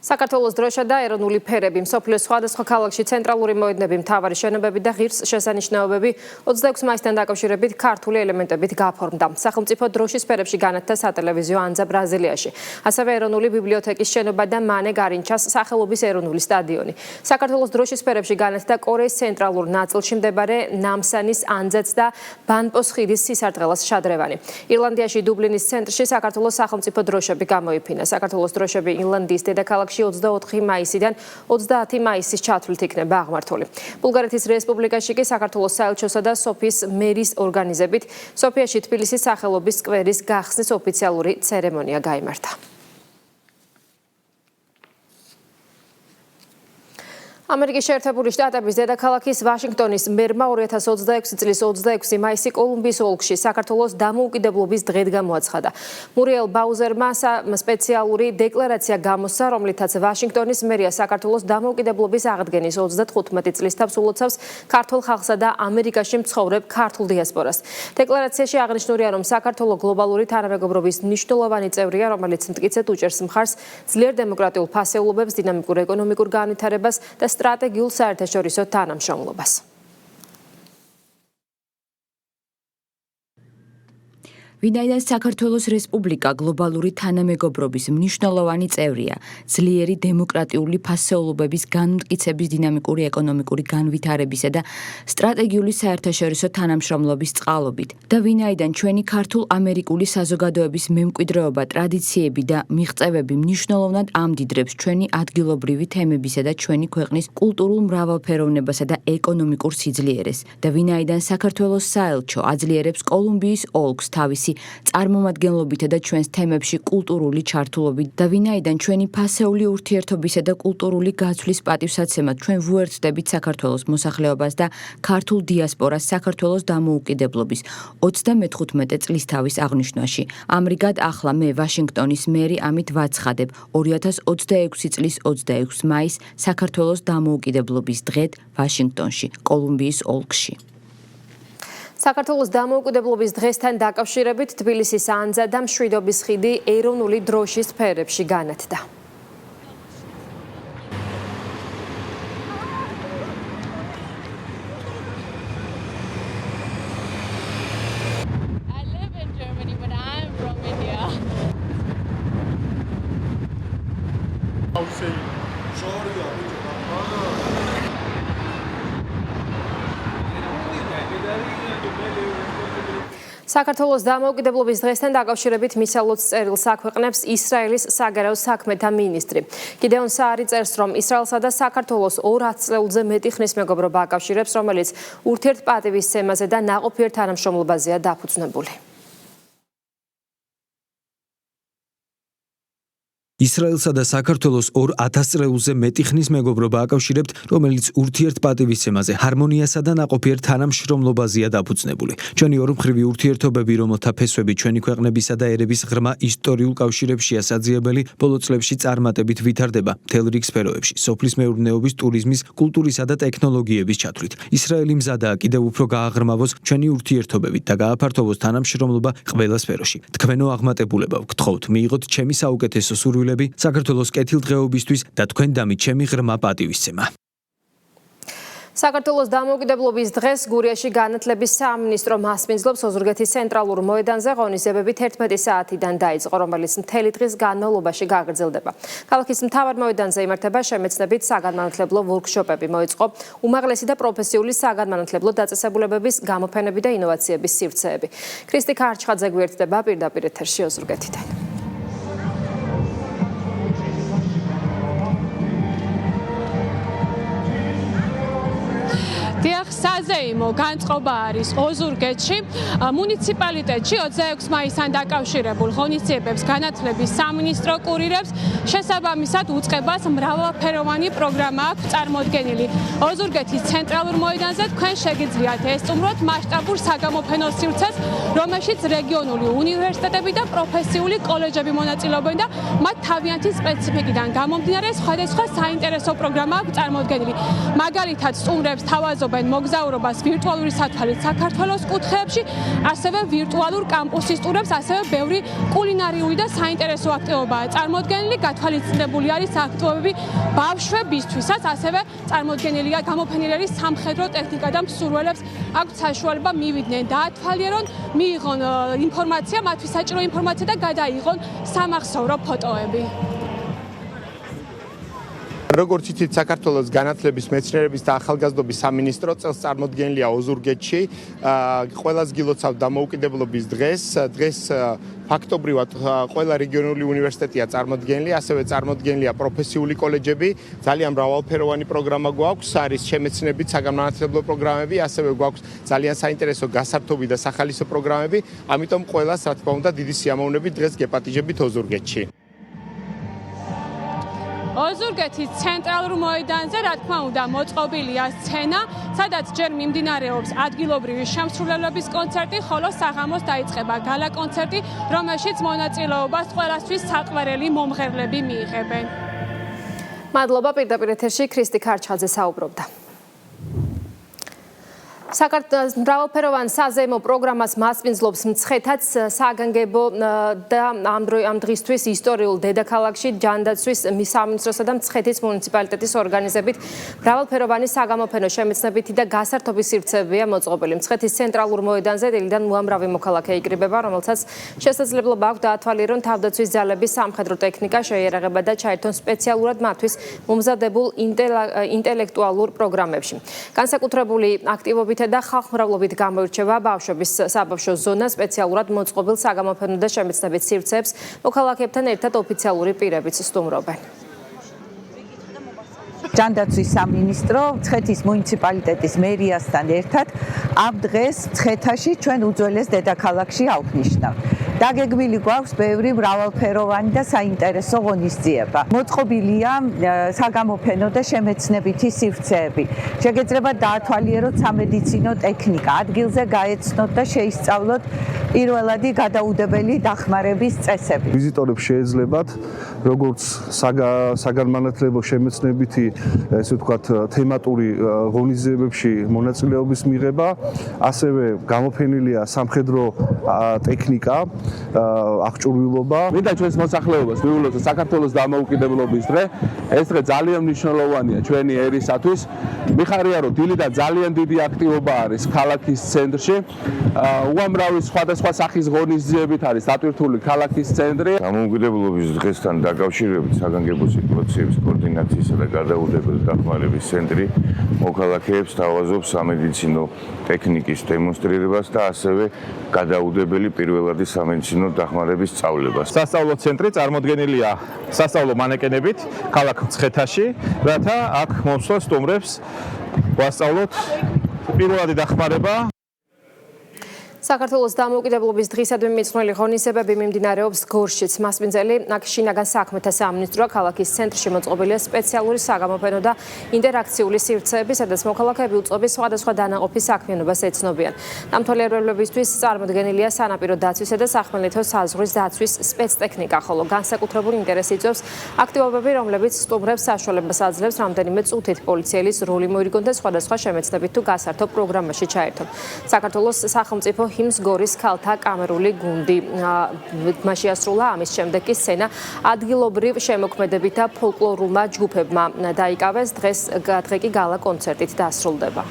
საქართველოს დროშა და ეროვნული ფერები, მსოფლიოს სხვადასხვა ქალაქში ცენტრალური მოედნები, მთავარი შენობები და ღირს შესანიშნაობები 26 მაისთან დაკავშირებით ქართული ელემენტებით გაფორმდა. სახელმწიფო დროშის ფერებში განათდა სატელევიზიო ანძა ბრაზილიაში. ასევე ეროვნული ბიბლიოთეკის შენობა და მანე გარინჩას სახელობის ეროვნული სტადიონი. საქართველოს დროშის ფერებში განათდა კორეის ცენტრალურ ნაწილში მდებარე ნამსანის ანძაც და ბანპოს ხიდის სისარტყელას შადრევანი. ირლანდიაში დუბლინის ცენტრში საქართველოს სახელმწიფო დროშები გამოიფინა. საქართველოს დროშები ირლანდიის დედაქალაქში 24 მაისიდან 30 მაისის ჩათვლით იქნება აღმართული. ბულგარეთის რესპუბლიკაში კი საქართველოს საელჩოსა და სოფიის მერის ორგანიზებით სოფიაში თბილისის სახელობის სკვერის გახსნის ოფიციალური ცერემონია გაიმართა. ამერიკის შეერთებული შტატების დედაქალაქის ვაშინგტონის მერმა 2026 წლის 26 მაისი კოლუმბიის ოლქში საქართველოს დამოუკიდებლობის დღედ გამოაცხადა. მურიელ ბაუზერმა სპეციალური დეკლარაცია გამოსცა, რომლითაც ვაშინგტონის მერია საქართველოს დამოუკიდებლობის აღდგენის 35 წლის თავს ულოცავს ქართულ ხალხსა და ამერიკაში მცხოვრებ ქართულ დიასპორას. დეკლარაციაში აღნიშნულია, რომ საქართველო გლობალური თანამეგობრობის მნიშვნელოვანი წევრია, რომელიც მტკიცედ უჭერს მხარს ძლიერ დემოკრატიულ ფასეულობებს, დინამიკურ ეკონომიკურ განვითარებას და სტრატეგიულ საერთაშორისო თანამშრომლობას. ვინაიდან საქართველოს რესპუბლიკა გლობალური თანამეგობრობის მნიშვნელოვანი წევრია, ძლიერი დემოკრატიული ფასეულობების განმტკიცების, დინამიკური ეკონომიკური განვითარებისა და სტრატეგიული საერთაშორისო თანამშრომლობის წყალობით და ვინაიდან ჩვენი ქართულ-ამერიკული საზოგადოების მემკვიდრეობა, ტრადიციები და მიღწევები მნიშვნელოვნად ამდიდრებს ჩვენი ადგილობრივი თემებისა და ჩვენი ქვეყნის კულტურულ მრავალფეროვნებასა და ეკონომიკურ სიძლიერეს და ვინაიდან საქართველოს საელჩო აძლიერებს კოლუმბიის ოლქს თავისი წარმომადგენლობითა და ჩვენს თემებში კულტურული ჩართულობით და ვინაიდან ჩვენი ფასეული ურთიერთობისა და კულტურული გაცვლის პატივსაცემად ჩვენ ვუერთდებით საქართველოს მოსახლეობას და ქართულ დიასპორას საქართველოს დამოუკიდებლობის 35 წლისთავის აღნიშვნაში. ამრიგად ახლა მე ვაშინგტონის მერი ამით ვაცხადებ 2026 წლის 26 მაისს საქართველოს დამოუკიდებლობის დღედ ვაშინგტონში, კოლუმბიის ოლქში. საქართველოს დამოუკიდებლობის დღესთან დაკავშირებით თბილისის ანძა და მშვიდობის ხიდი ეროვნული დროშის ფერებში განათდა. საქართველოს დამოუკიდებლობის დღესთან დაკავშირებით მისალოც წერილს აქვეყნებს ისრაელის საგარეო საქმეთა მინისტრი. გიდეონ საარი წერს, რომ ისრაელსა და საქართველოს 200 წლზე მეტი ხნის მეგობრობა აკავშირებს, რომელიც ურთიერთპატივისცემაზე და ნაყოფიერ თანამშრომლობაზეა დაფუძნებული. ისრაელსა და საქართველოს 2000 წლეულზე მეტი ხნის მეგობრობა აკავშირებთ, რომელიც ურთიერთპატივისცემაზე, ჰარმონიასა და ნაყოფიერ თანამშრომლობაზეა დაფუძნებული. ჩვენი ორმხრივი ურთიერთობები, რომელთა ფესვები ჩვენი ქვეყნებისა და ერების ღრმა ისტორიულ კავშირებშია საძიებელი, ბოლო წლებში წარმატებით ვითარდება მთელ რიგ სფეროებში, სოფლის მეურნეობის, ტურიზმის, კულტურისა და ტექნოლოგიების ჩათვლით. ისრაელი მზადაა კიდევ უფრო გააღრმავოს ჩვენი ურთიერთობებით და გააფართოვოს თანამშრომლობა ყველა სფეროში. თქვენო აღმატებულება ვგთხოვთ, მიიღოთ ჩემი საუკეთესო სურვილები საქართველოს კეთილდღეობისთვის და თქვენ დამით ჩემი ღრმა პატივისცემა. საქართველოს დამოუკიდებლობის დღეს გურიაში განათლების სამინისტრო მასპინძლობს ოზურგეთის ცენტრალურ მოედანზე ღონისძიებები 11 საათიდან დაიწყო, რომელიც მთელი დღის განმავლობაში გაგრძელდება. ქალაქის მთავარ მოედანზე იმართება შემეცნებით საგანმანათლებლო ვორქშოპები, მოეწყო უმაღლესი და პროფესიული საგანმანათლებლო დაწესებულებების გამოფენები და ინოვაციების სივრცეები. ქრისტი ქარჩხაძე გვერდდება პირდაპირ ეთერში ოზურგეთიდან. დიახ, საზეიმო განწყობა არის ოზურგეთში. მუნიციპალიტეტში 26 მაისთან დაკავშირებულ ღონისძიებებს განათლების სამინისტრო კურირებს, შესაბამისად უწყებას მრავალფეროვანი პროგრამა აქვს წარმოდგენილი. ოზურგეთის ცენტრალურ მოედანზე თქვენ შეგიძლიათ ესწუმროთ მასშტაბურ საგამოფენო სივრცეს, რომელშიც რეგიონული უნივერსიტეტები და პროფესიული კოლეჯები მონაწილეობენ და მათ თავიანთი სპეციფიკიდან გამომდინარე სხვადასხვა საინტერესო პროგრამა აქვს წარმოდგენილი. მაგალითად, სტუმრებს თავაზობენ მოგზაურობას ვირტუალური სათვალით საქართველოს კუთხეებში, ასევე ვირტუალურ კამპუსის ტურებს, ასევე ბევრი კულინარიული და საინტერესო აქტივობაა წარმოდგენილი. გათვალისწინებული არის აქტივობები ბავშვებისთვისაც, ასევე წარმოდგენილია გამოფენილი არის სამხედრო ტექნიკა და მსურველებს აქვთ საშუალება მივიდნენ, დაათვალიერონ, მიიღონ ინფორმაცია, მათთვის საჭირო ინფორმაცია და გადაიღონ სამახსოვრო ფოტოები. როგორც იცით, საქართველოს განათლების, მეცნიერების და ახალგაზრდობის სამინისტრო წელს წარმოდგენილია ოზურგეთში. ყველას გილოცავთ დამოუკიდებლობის დღეს. დღეს ფაქტობრივად ყველა რეგიონული უნივერსიტეტია წარმოდგენილი, ასევე წარმოდგენილია პროფესიული კოლეჯები. ძალიან მრავალფეროვანი პროგრამა გვაქვს, არის შემეცნებით საგანმანათლებლო პროგრამები, ასევე გვაქვს ძალიან საინტერესო გასართობი და სახალისო პროგრამები. ამიტომ ყველას, რა თქმა უნდა, დიდი სიამოვნებით დღეს გეპატიჟებით ოზურგეთში. ოზურგეთის ცენტრალურ მოედანზე, რა თქმა უნდა, მოწყობილია სცენა, სადაც ჯერ მიმდინარეობს ადგილობრივი შემსრულებლების კონცერტი, ხოლო საღამოს დაიწყება გალა კონცერტი, რომელშიც მონაწილეობას ყველასთვის საყვარელი მომღერლები მიიღებენ. მადლობა, პირდაპირ ეთერში ქრისტი ქარჩხაძე საუბრობდა. საქართველოს მრავალფეროვან საზეიმო პროგრამას მასპინძლობს მცხეთაც საგანგებო და ამ დღისთვის ისტორიულ დედაქალაქში ჯანდაცვის სამინისტროსა და მცხეთის მუნიციპალიტეტის ორგანიზებით მრავალფეროვანი საგამოფენო შემეცნებითი და გასართობი სივრცეებია მოწყობილი. მცხეთის ცენტრალურ მოედანზე დილიდან უამრავი მოქალაქე იკრიბება, რომელთაც შესაძლებლობა აქვს დაათვალიერონ თავდაცვის ძალების სამხედრო ტექნიკა, შეიარაღება და ჩაერთონ სპეციალურად მათთვის მომზადებულ ინტელექტუალურ პროგრამებში. განსაკუთრებული აქტივობით და ხალხმრავლობით გამოირჩევა ბავშვების საბავშვო ზონა, სპეციალურად მოწყობილ საგამოფენო და შემეცნებით სივრცეებს მოქალაქეებთან ერთად ოფიციალური პირებიც სტუმრობენ. ჯანდაცვის სამინისტრო მცხეთის მუნიციპალიტეტის მერიასთან ერთად ამ დღეს მცხეთაში ჩვენ უძველეს დედაქალაქში აღნიშნავთ. დაგეგმილი გვაქვს ბევრი მრავალფეროვანი და საინტერესო ღონისძიება. მოწყობილია საგამოფენო და შემეცნებითი სივრცეები. შეგეძლება დაათვალიეროთ სამედიცინო ტექნიკა, ადგილზე გაეცნოთ და შეისწავლოთ პირველადი გადაუდებელი დახმარების წესები. ვიზიტორებს შეეძლებათ როგორც საგანმანათლებლო შემეცნებითი, ესე ვთქვათ, თემატური ღონისძიებებში მონაწილეობის მიღება, ასევე გამოფენილია სამხედრო ტექნიკა, აღჭურვილობა. მინდა ჩვენს მოსახლეობას ვიულოცოთ საქართველოს დამოუკიდებლობის დღე. ეს დღე ძალიან მნიშვნელოვანია ჩვენი ერისათვის. მიხარია, რომ დილიდან ძალიან დიდი აქტივობა არის ქალაქის ცენტრში. უამრავი სხვადასხვა სახის ღონისძიებით არის დატვირთული ქალაქის ცენტრი. დამოუკიდებლობის დღესთან დაკავშირებით საგანგებო სიტუაციების კოორდინაციისა და გადაუდებელი დახმარების ცენტრი მოქალაქეებს თავაზობს სამედიცინო ტექნიკის დემონსტრირებას და ასევე გადაუდებელი პირველადი სამედიცინო დახმარების სწავლებას. სასწავლო ცენტრი წარმოდგენილია სასწავლო მანეკენებით ქალაქ მცხეთაში, რათა აქ მომსვლელ სტუმრებს ვასწავლოთ პირველადი დახმარება. საქართველოს დამოუკიდებლობის დღისადმი მიძღვნილი ღონისძიებები მიმდინარეობს გორშიც. მასპინძელი შინაგან საქმეთა სამინისტროა ქალაქის ცენტრში მოწყობილია სპეციალური საგამოფენო და ინტერაქციული სივრცეები, სადაც მოქალაქეები უწყობის სხვადასხვა დანაყოფის საქმიანობას ეცნობიან. დამთვალიერებლებისთვის წარმოდგენილია სანაპირო დაცვისა და სახმელეთო საზღვრის დაცვის სპეცტექნიკა, ხოლო განსაკუთრებული ინტერესი იწვევს აქტივობები, რომლებიც სტუმრებს საშუალებას აძლევს რამდენიმე წუთით პოლიციელის როლი მოირგონ და სხვადასხვა შემეცნებით თუ გასართო პროგრამაში ჩაერთონ. საქართველოს სახელმწიფო ჰიმს გორის ქალთა კამერული გუნდი შეასრულა. ამის შემდეგ კი სცენა ადგილობრივ შემოქმედებით და ფოლკლორულმა ჯგუფებმა დაიკავეს. დღე კი გალა კონცერტით დასრულდება.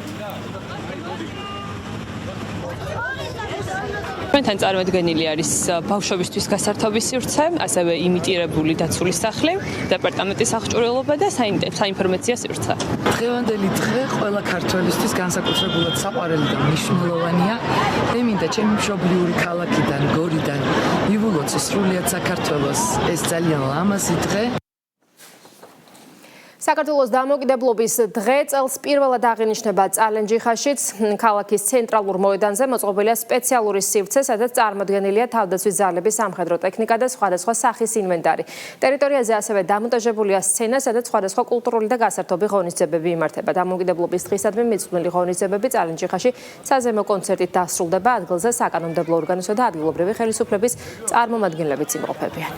ჩვენთან წარმოდგენილი არის ბავშვებისთვის გასართობის სივრცე, ასევე იმიტირებული დაცული სახლი, დეპარტამენტის აღჭურვილობა და საინფორმაციო სივრცე. დღევანდელი დღე ყველა ქართველისთვის განსაკუთრებულად საყვარელი და მნიშვნელოვანია. მე მინდა ჩემი მშობლიური ქალაქიდან, გორიდან მივულოცო სრულიად საქართველოს ეს ძალიან ლამაზი დღე. საქართველოს დამოუკიდებლობის დღე წელს პირველად აღინიშნება წალენჯიხაშიც. ქალაქის ცენტრალურ მოედანზე მოწყობილია სპეციალური სივრცე, სადაც წარმოდგენილია თავდაცვის ძალების სამხედრო ტექნიკა და სხვადასხვა სახის ინვენტარი. ტერიტორიაზე ასევე დამონტაჟებულია სცენა, სადაც სხვადასხვა კულტურული და გასართობი ღონისძიებები იმართება. დამოუკიდებლობის დღისადმი მიძღვნილი ღონისძიებები წალენჯიხაში საზეიმო კონცერტით დასრულდება. ადგილზე საკანონმდებლო ორგანოსა და ადგილობრივი ხელისუფლების წარმომადგენლებიც იმყოფებიან.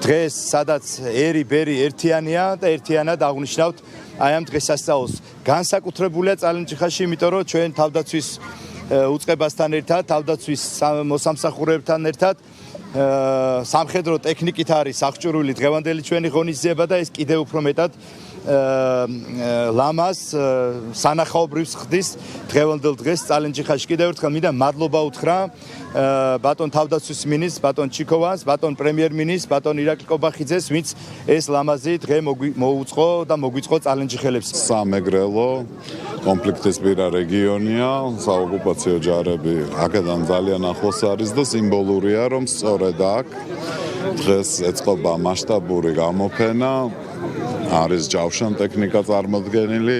დღეს სადაც ერი-ბერი ერთიანია და ერთიანად აღნიშნავთ აი ამ დღესასწაულს. განსაკუთრებულია წალენჯიხაში, იმიტომ რომ ჩვენ თავდაცვის უწყებასთან ერთად, თავდაცვის მოსამსახურეებთან ერთად სამხედრო ტექნიკით არის აღჭურვილი დღევანდელი ჩვენი ღონისძიება და ეს კიდევ უფრო მეტად ლამას სანახაობრივს ხდის დღევანდელ დღეს წალენჯიხაში. კიდევ ერთხელ მინდა მადლობა უთხრა ბატონ თავდაცვის მინისტრს, ბატონ ჩიქოვანს, ბატონ პრემიერ-მინისტრს, ბატონ ირაკლი კობახიძეს, ვინც ეს ლამაზი დღე მოუწყო და მოგვიწყო წალენჯიხელებს. სამეგრელო კონფლიქტისპირა რეგიონია, საოკუპაციო ჯარები აქედან ძალიან ახლოს არის და სიმბოლურია, რომ სწორედ აქ დღეს ეწყობა მასშტაბური გამოფენა, არის ჯავშან ტექნიკა წარმოდგენილი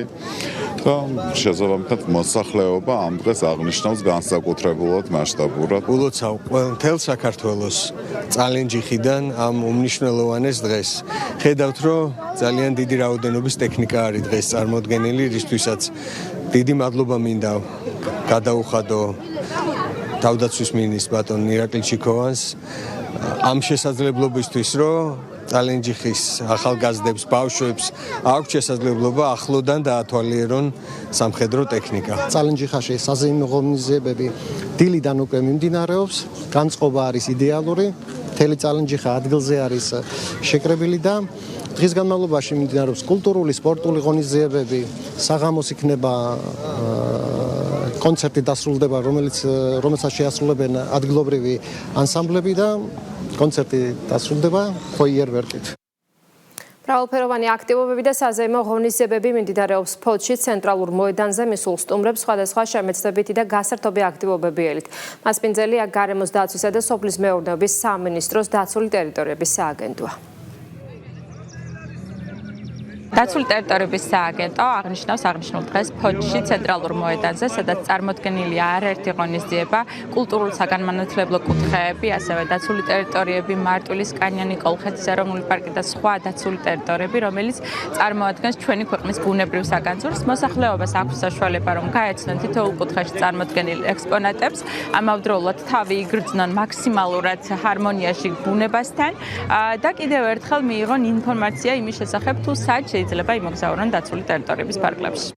და შესაბამისად მოსახლეობა ამ დღეს აღნიშნავს განსაკუთრებულად მასშტაბურად. ულოცავ მთელ საქართველოს წალენჯიხიდან ამ უმნიშვნელოვანეს დღეს. ხედავთ, რომ ძალიან დიდი რაოდენობის ტექნიკა არის დღეს წარმოდგენილი, რისთვისაც დიდი მადლობა მინდა გადაუხადო თავდაცვის მინისტრს ბატონ ირაკლი ჩიქოვანს ამ შესაძლებლობისთვის, რომ წალენჯიხის ახალგაზრდებს, ბავშვებს აქვს შესაძლებლობა ახლოდან დაათვალიერონ სამხედრო ტექნიკა. წალენჯიხაში საზეიმო ღონისძიებები დილიდან უკვე მიმდინარეობს, განწყობა არის იდეალური, მთელი წალენჯიხა ადგილზე არის შეკრებილი და დღის განმავლობაში მიმდინარეობს კულტურული, სპორტული ღონისძიებები, საღამოს იქნება კონცერტი დასრულდება, რომელსაც შეასრულებენ ადგილობრივი ანსამბლები და კონცერტი დასრულდება ფოიერვერკით. მრავალფეროვანი აქტივობები და საზეიმო ღონისძიებები მიმდინარეობს ფოთში ცენტრალურ მოედანზე მისულ სტუმრებს სხვადასხვა შემეცნებითი და გასართობი აქტივობები ელით. მასპინძელია გარემოს დაცვისა და სოფლის მეურნეობის სამინისტროს დაცული ტერიტორიების სააგენტოა. დაცული ტერიტორიების სააგენტო აღნიშნავს აღნიშნულ დღეს ფოთში ცენტრალურ მოედანზე, სადაც წარმოდგენილია არაერთი ღონისძიება, კულტურულ საგანმანათლებლო კუთხეები, ასევე დაცული ტერიტორიები, მარტვილის კანიონი, კოლხეთის ეროვნული პარკი და სხვა დაცული ტერიტორიები, რომელიც წარმოადგენს ჩვენი ქვეყნის ბუნებრივ საგანძურს. მოსახლეობას აქვს საშუალება, რომ გაეცნონ თითოეულ კუთხეში წარმოდგენილ ექსპონატებს, ამავდროულად თავი იგრძნონ მაქსიმალურად ჰარმონიაში ბუნებასთან და კიდევ ერთხელ მიიღონ ინფორმაცია იმის შესახებ, თუ სად შეიძლება იმოგზაურონ დაცული ტერიტორიების ფარგლებში.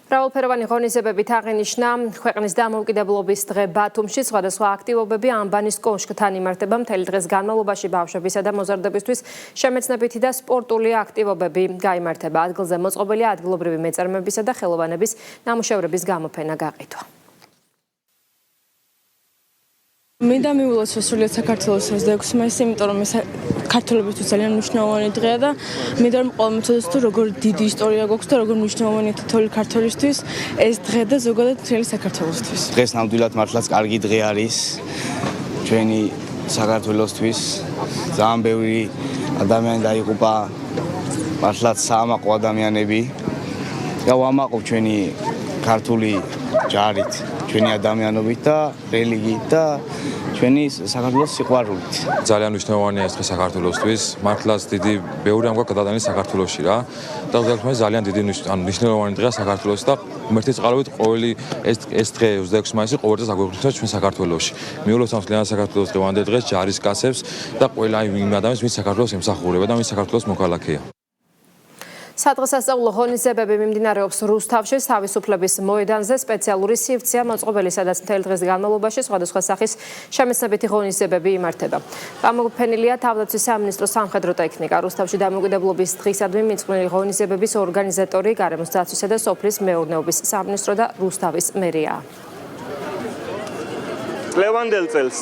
მრავალფეროვანი ღონისძიებებით აღინიშნა ქვეყნის დამოუკიდებლობის დღე ბათუმში. სხვადასხვა აქტივობები ანბანის კოშკთან იმართება. მთელი დღის განმავლობაში ბავშვებისა და მოზარდებისთვის შემეცნებითი და სპორტული აქტივობები გაიმართება. ადგილზე მოწყობილია ადგილობრივი მეწარმეებისა და ხელოვანების ნამუშევრების გამოფენა გაყიდვა. მინდა მივულოცო სრულიად საქართველოს 26 მაისი, იმიტომ რომ ეს ქართველებისთვის ძალიან მნიშვნელოვანი დღეა და მინდა რომ ყველა მოწოდოს თუ როგორ დიდი ისტორია გვაქვს და როგორ მნიშვნელოვანია თითოეული ქართველისთვის ეს დღე და ზოგადად მთელი საქართველოსთვის. დღეს ნამდვილად მართლაც კარგი დღე არის ჩვენი საქართველოსთვის. ძალიან ბევრი ადამიანი დაიღუპა, მართლაც საამაყო ადამიანები. და ვამაყობ ჩვენი ქართული ჯარით, ჩვენი ადამიანობით და რელიგიით და ჩვენი საქართველოს სიყვარულით. ძალიან მნიშვნელოვანია ეს დღე საქართველოსთვის. მართლაც დიდი ბევრი ამ გვაქვს გადატანის საქართველოში რა. და უბრალოდ ძალიან დიდი მნიშვნელოვანი დღეა საქართველოს და ღმერთის წყალობით ყოველი ეს დღე 26 მაისი ყოველ დღეს აგვეღვნიშნებს ჩვენ საქართველოში. მიულოცავ მთლიანად საქართველოს დღევანდელ დღეს ჯარისკაცებს და ყველა იმ ადამიანს, ვინც საქართველოს ემსახურება და ვინც საქართველოს მოქალაქეა. სადღესასწაულო ღონისძიებები მიმდინარეობს რუსთავში თავისუფლების მოედანზე. სპეციალური სივრცეა მოწყობილი, სადაც მთელი დღის განმავლობაში სხვადასხვა სახის შემეცნებითი ღონისძიებები იმართება. გამოფენილია თავდაცვის სამინისტროს სამხედრო ტექნიკა. რუსთავში დამოუკიდებლობის დღისადმი მიწყვნილი ღონისძიებების ორგანიზატორი გარემოს დაცვისა და სოფლის მეურნეობის სამინისტრო და რუსთავის მერია. ლევანდელ წელს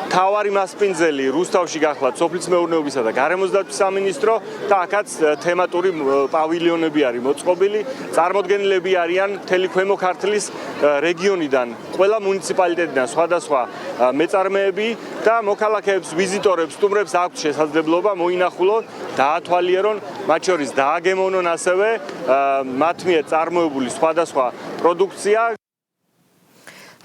თავარი მასპინძელი რუსთავში გახლავთ სოფლის მეურნეობისა და გარემოს დაცვის სამინისტრო და აქაც თემატური პავილიონები არის მოწყობილი. წარმოდგენილები არიან მთელი ქვემო ქართლის რეგიონიდან, ყველა მუნიციპალიტეტიდან სხვადასხვა მეწარმეები და მოქალაქეებს, ვიზიტორებს, სტუმრებს აქვთ შესაძლებლობა მოინახულონ, დაათვალიერონ, მათ შორის დააგემოვნონ ასევე მათ მიერ წარმოებული სხვადასხვა პროდუქცია.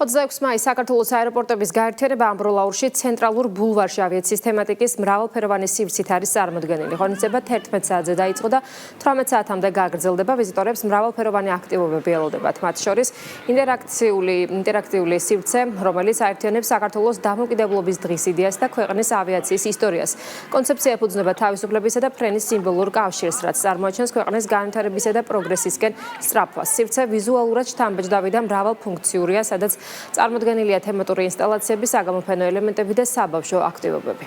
26 მაისს საქართველოს აეროპორტების გაერთიანება ამბროლაურში ცენტრალურ ბულვარში ავიაციის თემატიკის მრავალფეროვანი სივრცით არის წარმოდგენილი. ღონისძიება 11 საათზე დაიწყო და 18 საათამდე გაგრძელდება. ვიზიტორებს მრავალფეროვანი აქტივობები ელოდებათ. მათ შორის ინტერაქტიული სივრცე, რომელიც აერთიანებს საქართველოს დამოუკიდებლობის დღის იდეას და ქვეყნის ავიაციის ისტორიას. კონცეფცია ეფუძნება თავისუფლებისა და ფრენის სიმბოლურ კავშირს, რაც წარმოაჩენს ქვეყნის განვითარებისა და პროგრესისკენ სწრაფვას. სივრცე ვიზუალურად შთამბეჭდავი და მრავალფუნქციურია, სადაც წარმოდგენილია თემატური ინსტალაციები, საგამოფენო ელემენტები და საბავშვო აქტივობები.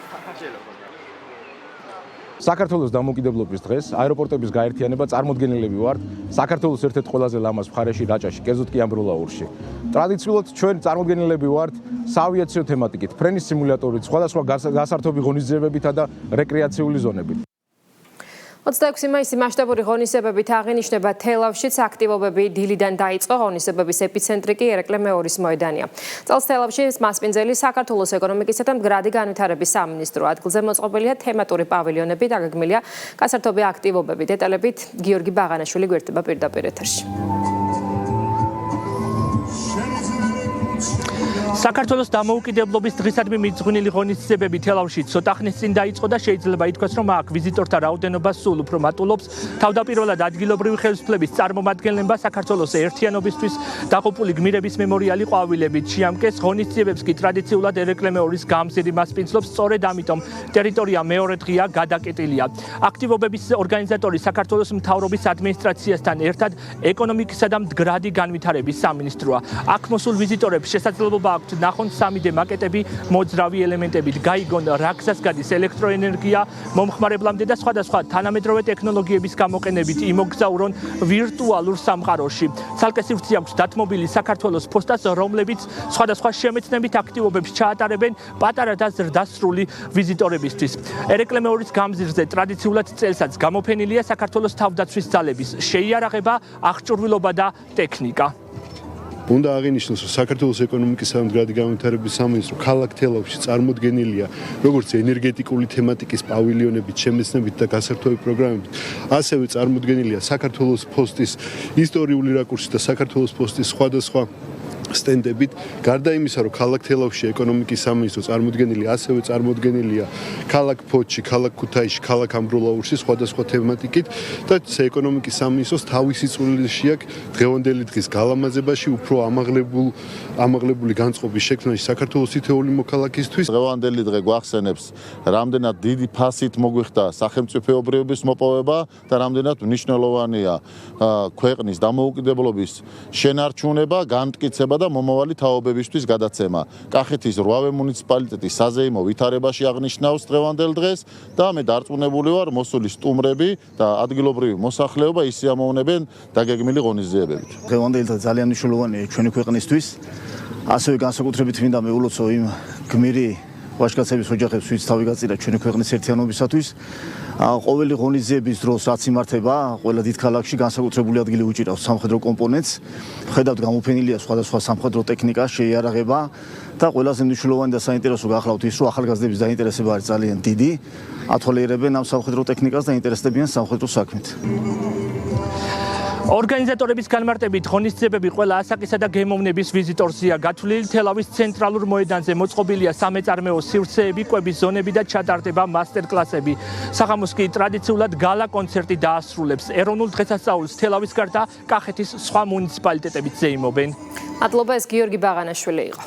საქართველოს დამოუკიდებლობის დღეს აეროპორტების გაერთიანება წარმოდგენილები ვართ საქართველოს ერთ-ერთ ყველაზე ლამაზ მხარეში რაჭაში, კერძოდ კი ამბროლაურში. ტრადიციულად ჩვენ წარმოდგენილები ვართ საავიაციო თემატიკით, ფრენის სიმულატორით, სხვადასხვა გასართობი ღონისძიებებითა და რეკრეაციული ზონებით. 26 მაისი მასშტაბური ღონისძიებებით აღინიშნება თელავშიც აქტივობები დილიდან დაიწყო. ღონისძიებების ეპიცენტრი კი ერეკლე მეორის მოედანია. წელს თელავში მასპინძელი საქართველოს ეკონომიკისა და მდგრადი განვითარების სამინისტრო. ადგილზე მოწყობილია თემატური პავილიონები, დაგეგმილია გასართობი აქტივობები. დეტალებით გიორგი ბაღანაშვილი გვერდება პირდაპირ ეთერში. საქართველოს დამოუკიდებლობის დღისადმი მიძღვნილი ღონისძიებები თელავში ცოტა ხნის წინ დაიწყო და შეიძლება ითქვას, რომ აქ ვიზიტორთა რაოდენობა სულ უფრო მატულობს. თავდაპირველად ადგილობრივი ხელისუფლების წარმომადგენლებმა საქართველოს ერთიანობისთვის დაღუპული გმირების მემორიალი ყვავილებით შეამკეს. ღონისძიებებს კი ტრადიციულად ერეკლე მეორის გამზირი მასპინძლობს. სწორედ ამიტომ ტერიტორია მეორე დღეა გადაკეტილია. აქტივობების ორგანიზატორი საქართველოს მთავრობის ადმინისტრაციასთან ერთად ეკონომიკისა და მდგრადი განვითარების სამინისტროა. აქ მოსულ ვიზიტორებს შესაძლებლობა აქვთ ნახონ 3D მაკეტები, მოძრავი ელემენტებით, გაიგონ რა გზას გადის ელექტროენერგია, მომხმარებლამდე და სხვადასხვა თანამედროვე ტექნოლოგიების გამოყენებით იმოგზაურონ ვირტუალურ სამყაროში. ცალკე სივრცე აქვს დათმობილი საქართველოს ფოსტას, რომლებიც სხვადასხვა შემეცნებით აქტივობებს ჩაატარებენ პატარა და ზრდასრული ვიზიტორებისთვის. ერეკლე მეორის გამზირზე ტრადიციულად წელსაც გამოფენილია საქართველოს თავდაცვის ძალების შეიარაღება, აღჭურვილობა და ტექნიკა. უნდა აღინიშნოს, რომ საქართველოს ეკონომიკისა და მდგრადი განვითარების სამინისტრო ქალაქ თელავში წარმოდგენილია როგორც ენერგეტიკული თემატიკის პავილიონებით, შემეცნებით და გასართობი პროგრამებით, ასევე წარმოდგენილია საქართველოს ფოსტის ისტორიული რაკურსით და საქართველოს ფოსტის სხვადასხვა სტენდებით. გარდა იმისა, რომ ქალაქ თელავში ეკონომიკის სამინისტრო წარმოდგენილია, ასევე წარმოდგენილია ქალაქ ფოთში, ქალაქ ქუთაისში, ქალაქ ამბროლაურში სხვადასხვა თემატიკით და ეკონომიკის სამინისტროს თავისი წვლილი აქვს დღევანდელი დღის გალამაზებაში, უფრო ამაღლებული განწყობის შექმნაში საქართველოს თითოეული მოქალაქისთვის. დღევანდელი დღე გვახსენებს, რამდენად დიდი ფასით მოგვიხდა სახელმწიფოებრიობის მოპოვება და რამდენად მნიშვნელოვანია ქვეყნის დამოუკიდებლობის შენარჩუნება, განმტკიცება და მომავალი თაობებისთვის გადაცემა. კახეთის 8 მუნიციპალიტეტის საზეიმო ვითარებაში აღნიშნავს დღევანდელ დღეს და მე დარწმუნებული ვარ, მოსული სტუმრები და ადგილობრივი მოსახლეობა ისიამოვნებენ დაგეგმილი ღონისძიებებით. დღევანდელი დღე ძალიან მნიშვნელოვანია ჩვენი ქვეყნისთვის. ასევე განსაკუთრებით მინდა მეულოცო იმ გმირი ვაჟკაცების ოჯახებს, ვინც თავი გაწირა ჩვენი ქვეყნის ერთიანობისათვის. ყოველი ღონისძიების დროს რაც იმართება, ყველა დიდ ქალაქში განსაკუთრებული ადგილი უჭირავს სამხედრო კომპონენტს. ხედავთ გამოფენილია სხვადასხვა სამხედრო ტექნიკა, შეიარაღება და ყველაზე მნიშვნელოვანი და საინტერესო გახლავთ ის, რომ ახალგაზრდების დაინტერესება არის ძალიან დიდი. ათვალიერებენ ამ სამხედრო ტექნიკას და ინტერესდებიან სამხედრო საქმით. ორგანიზატორების განმარტებით ღონისძიებები ყველა ასაკისა და გემოვნების ვიზიტორზეა გათვლილი. თელავის ცენტრალურ მოედანზე მოწყობილია სამეწარმეო სივრცეები, კვების ზონები და ჩატარდება მასტერკლასები. საღამოს კი ტრადიციულად გალა კონცერტი დაასრულებს. ეროვნულ დღესასწაულს თელავის გარდა კახეთის სხვა მუნიციპალიტეტებიც ზეიმობენ. მადლობა, ეს გიორგი ბაღანაშვილი იყო.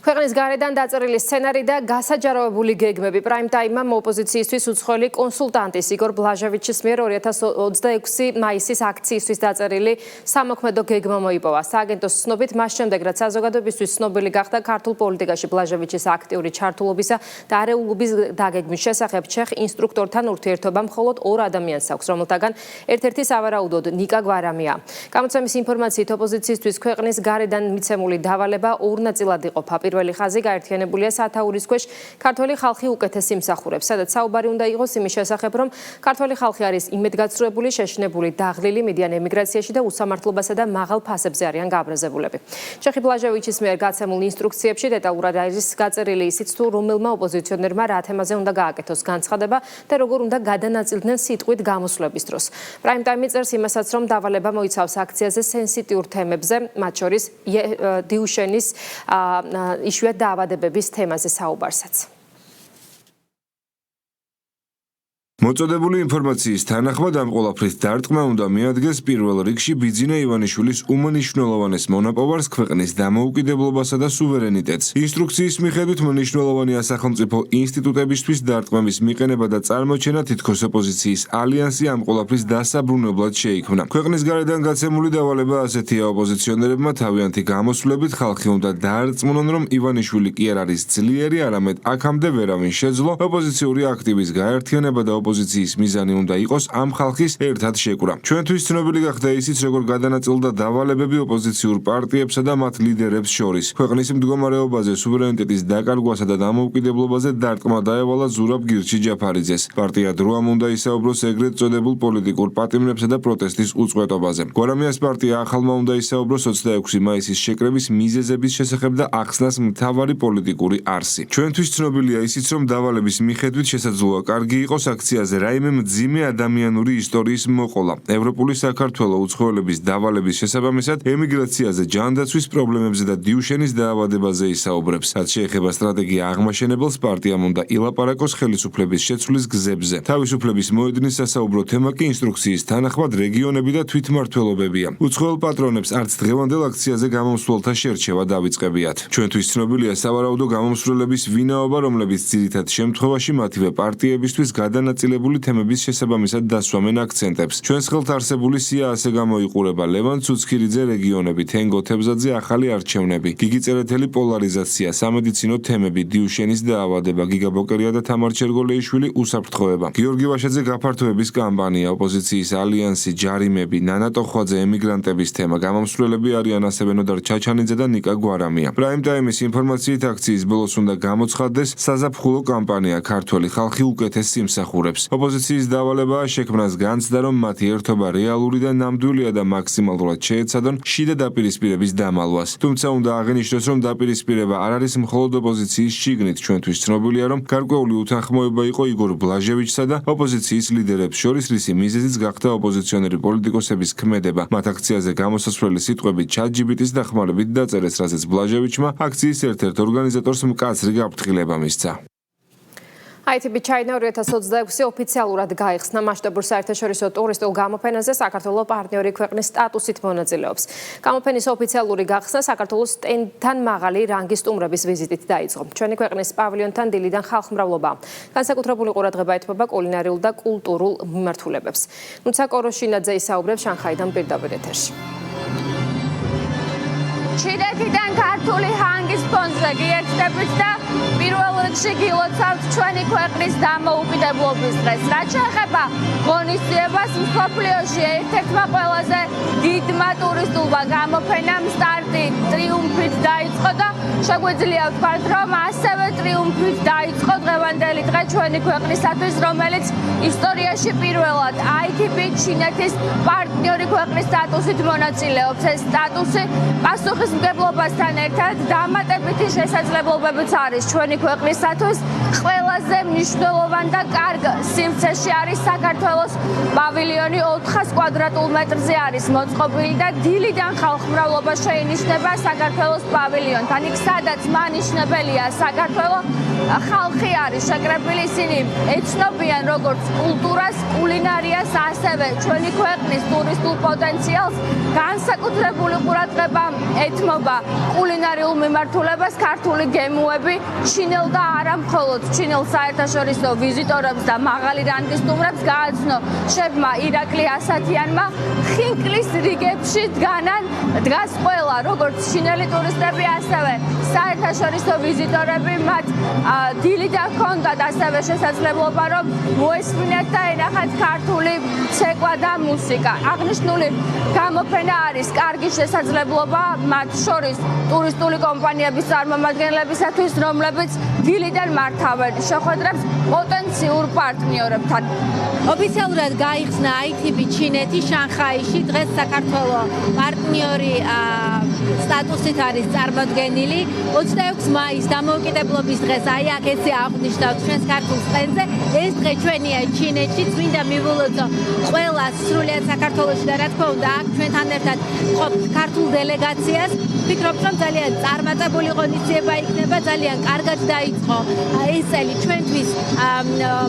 ქვეყნის გარედან დაწერილი სცენარი და გასაჯაროებული გეგმები პრაიმ ტაიმმა ოპოზიციისთვის უცხოელი კონსულტანტის იგორ ბლაჟევიჩის მიერ 2026 მაისის აქციისთვის დაწერილი სამოქმედო გეგმა მოიპოვა. სააგენტოს ცნობით, მას შემდეგ რაც საზოგადოებისთვის ცნობილი გახდა ქართულ პოლიტიკაში ბლაჟევიჩის აქტიური ჩართულობისა და არეულობის დაგეგმვის შესახებ ჩეხ ინსტრუქტორთან ურთიერთობა მხოლოდ 2 ადამიანს აქვს, რომელთაგან ერთ-ერთი სავარაუდოდ ნიკა გვარამია. გამოცემის ინფორმაციით, ოპოზიციისთვის ქვეყნის გარედან მიცემული დავალება 2 ნაწილად იყოფა. პირველი ხაზი გაერთიანებულია სათაურის ქვეშ ქართველი ხალხი უკეთეს იმსახურებს, სადაც საუბარი უნდა იყოს იმის შესახებ, რომ ქართველი ხალხი არის იმედგაცრუებული, შეშინებული, დაღლილი, მიდიან ემიგრაციაში და უსამართლობასა და მაღალ ფასებზე არიან გააბრაზებულები. ჩეხი ბლაჟევიჩის მიერ გაცემულ ინსტრუქციებში დეტალურად არის გაწერილი ისიც, თუ რომელმა ოპოზიციონერმა რა თემაზე უნდა გააკეთოს განცხადება და როგორ უნდა გადანაწილდნენ სიტყვით გამოსვლების დროს. პრაიმ ტაიმი წერს იმასაც, რომ დავალება მოიცავს აქციაზე სენსიტიურ თემებზე, მათ შორის დიუშენის იშვიათ დაავადებების თემაზე საუბარსაც. მოწოდებული ინფორმაციის თანახმად ამ ყველაფრის დარტყმა უნდა მიადგეს პირველ რიგში ბიძინა ივანიშვილის უმნიშვნელოვანეს მონაპოვარს ქვეყნის დამოუკიდებლობასა და სუვერენიტეტს. ინსტრუქციის მიხედვით მნიშვნელოვანია სახელმწიფო ინსტიტუტებისთვის დარტყმების მიყენება და წარმოჩენა თითქოს ოპოზიციის ალიანსი ამ ყველაფრის დასაბრუნებლად შეიქმნა. ქვეყნის გარედან გაცემული დავალება ასეთია ოპოზიციონერებმა თავიანთი გამოსვლებით ხალხი უნდა დაარწმუნონ, რომ ივანიშვილი კი არ არის ძლიერი, არამედ აქამდე ვერავინ შეძლო ოპოზიციური აქტივის გაერთიანება და ოპოზიციის მიზანი უნდა იყოს ამ ხალხის ერთად შეკვრა. ჩვენთვის ცნობილი გახდა ისიც, როგორ გადანაწილდა დავალებები ოპოზიციურ პარტიებსა და მათ ლიდერებს შორის. ქვეყნის მდგომარეობაზე, სუვერენიტეტის დაკარგვასა და დამოუკიდებლობაზე დარტყმა დაევალა ზურაბ გირჩი-ჯაფარიძეს. პარტია დროამ უნდა ისაუბროს ეგრეთ წოდებულ პოლიტიკურ პატიმრებსა და პროტესტის უწყვეტობაზე. გვარამიას პარტია ახალმა უნდა ისაუბროს 26 მაისის შეკრების მიზეზების შესახებ და ახსნას მთავარი პოლიტიკური არსი. ჩვენთვის ცნობილია ისიც, რომ დავალების მიხედვით შესაძლოა კარგი იყოს აქციაზე რაიმე მძიმე ადამიანური ისტორიის მოყოლა. ევროპული საქართველო უცხოელების დავალების შესაბამისად ემიგრაციაზე, ჯანდაცვის პრობლემებზე და დიუშენის დაავადებაზე ისაუბრებს. რაც შეეხება სტრატეგია აღმაშენებელს, პარტიამ უნდა ილაპარაკოს ხელისუფლების შეცვლის გზებზე. თავისუფლების მოედნის სასაუბრო თემა კი ინსტრუქციის თანახმად რეგიონები და თვითმმართველობებია. უცხოელ პატრონებს არც დღევანდელ აქციაზე გამომსვლელთა შერჩევა დავიწყებიათ. ჩვენთვის ცნობილია სავარაუდო გამომსვლელების ვინაობა, რომლებიც ძირითად შემთხვევაში მათივე პარტიებისთვის განაწილებული თემების შესაბამისად დასვამენ აქცენტებს. ჩვენს ხელთ არსებული სია ასე გამოიყურება: ლევან ცუცქირიძე რეგიონები, თენგო თებზაძე ახალი არჩევნები, გიგი წერეთელი პოლარიზაცია, სამედიცინო თემები, დიუშენის დაავადება, გიგა ბოკერია და თამარ ჩერგოლეიშვილი უსაფრთხოება, გიორგი ვაშაძე გაფართოების კამპანია, ოპოზიციის ალიანსი, ჯარიმები, ნანა ტოხვაძე ემიგრანტების თემა, გამომსვლელები არიან ასევე ნოდარ ჩაჩანიძე და ნიკა გვარამია. პრაიმ ტაიმის ინფორმაციით აქციის ბოლოს უნდა გამოცხადდეს საზაფხულო კამპანია ქართველი ხალხი უკეთეს იმსახურებს. ოპოზიციის დავალებაა შექმნას განცდა, რომ მათი ერთობა რეალური და ნამდვილია და მაქსიმალურად შეეცადონ შიდა დაპირისპირების დამალვას. თუმცა უნდა აღინიშნოს, რომ დაპირისპირება არ არის მხოლოდ ოპოზიციის შიგნით. ჩვენთვის ცნობილია, რომ გარკვეული უთანხმოება იყო იგორ ბლაჟევიჩსა და ოპოზიციის ლიდერებს შორის, რისი მიზეზიც გახდა ოპოზიციონერი პოლიტიკოსების ქმედება. მათ აქციაზე გამოსასვლელი სიტყვები ChatGPT-ის დახმარებით დაწერეს, რასაც ბლაჟევიჩმა აქციის ერთ-ერთ ორგანიზატორს მკაცრი გაფრთხილება მისცა. ITB China 2026 ოფიციალურად გაიხსნა მასშტაბურ საერთაშორისო ტურისტულ გამოფენაზე საქართველოს პარტნიორი ქვეყნის სტატუსით მონაწილეობს. გამოფენის ოფიციალური გახსნა საქართველოს სტენდთან მაღალი რანგის სტუმრების ვიზიტით დაიწყო. ჩვენი ქვეყნის პავილიონთან დილიდან ხალხმრავლობა. განსაკუთრებული ყურადღება ეთმობა კულინარიულ და კულტურულ მიმართულებებს. ნუცა კოროშინაძე ისაუბრებს შანხაიდან პირდაპირ ეთერში. ჩინეთიდან ქართული ჰანგის ფონზე გიერთდებით და პირველ რიგში გილოცავთ ჩვენი ქვეყნის დამოუკიდებლობის დღეს. რაც შეეხება ღონისძიებას, მსოფლიოში ერთ-ერთმა ყველაზე დიდმა ტურისტულმა გამოფენამ სტარტი ტრიუმფით დაიწყო და შეგვიძლია ვთქვათ, რომ ასევე ტრიუმფით დაიწყო დღევანდელი დღე ჩვენი ქვეყნისათვის, რომელიც ისტორიაში პირველად ITB ჩინეთის პარტნიორი ქვეყნის სტატუსით მონაწილეობს. ეს სტატუსი პასუხისმგებლობასთან ერთად დამატებითი შესაძლებლობებიც არის ჩვენი ქვეყნისათვის. ყველაზე მნიშვნელოვანი და კარგ სიმცეში არის საქართველოს პავილიონი 400 კვადრატულ მეტრზე არის მოწყობილი და დილიდან ხალხმრავლობა შეინიშნება საქართველოს პავილიონთან. იქ სადაც მანიშნებელია საქართველო, ხალხი არის შეკრებილი, ისინი ეცნობიან როგორც კულტურას, კულინარიას, ასევე ჩვენი ქვეყნის ტურისტულ პოტენციალს. განსაკუთრებული ყურადღება ეთმობა კულინარიულ მიმართულებას, ქართული გემოები, ჩინელ და არა მხოლოდ ჩინელ საერთაშორისო ვიზიტორებს და მაღალი რანგის სტუმრებს გააცნო შეფმა ირაკლი ასათიანმა. ხინკლის რიგებში დგას ყველა, როგორც ჩინელი ტურისტები, ასევე საერთაშორისო ვიზიტორები. მათ დილიდან ჰქონდათ ასევე შესაძლებლობა, რომ მოესმინათ და ენახათ ქართული ცეკვა და მუსიკა. აღნიშნული გამოფენა არის კარგი შესაძლებლობა მათ შორის ტურისტული კომპანიების წარმომადგენლებისათვის, რომლებიც დილიდან მართავენ შეხვედრებს პოტენციურ პარტნიორებთან. ოფიციალურად გაიხსნა ITB ჩინეთი შანხაიში. დღეს საქართველოს პარტნიორი სტატუსით არის წარმოდგენილი. 26 მაისს დამოუკიდებლობის დღეს აი აქ ესე აღნიშნავთ ჩვენს ქართულ სტენდზე. ეს დღე ჩვენია ჩინეთში. წმინდა მივულოცო ყველას სრულიად საქართველოში და რა თქმა უნდა აქ ჩვენთან ერთად ყოფ ქართულ დელეგაციას. ვფიქრობ, რომ ძალიან წარმატებული ღონისძიება იქნება, ძალიან კარგად დაიწყო ეს წელი ჩვენთვის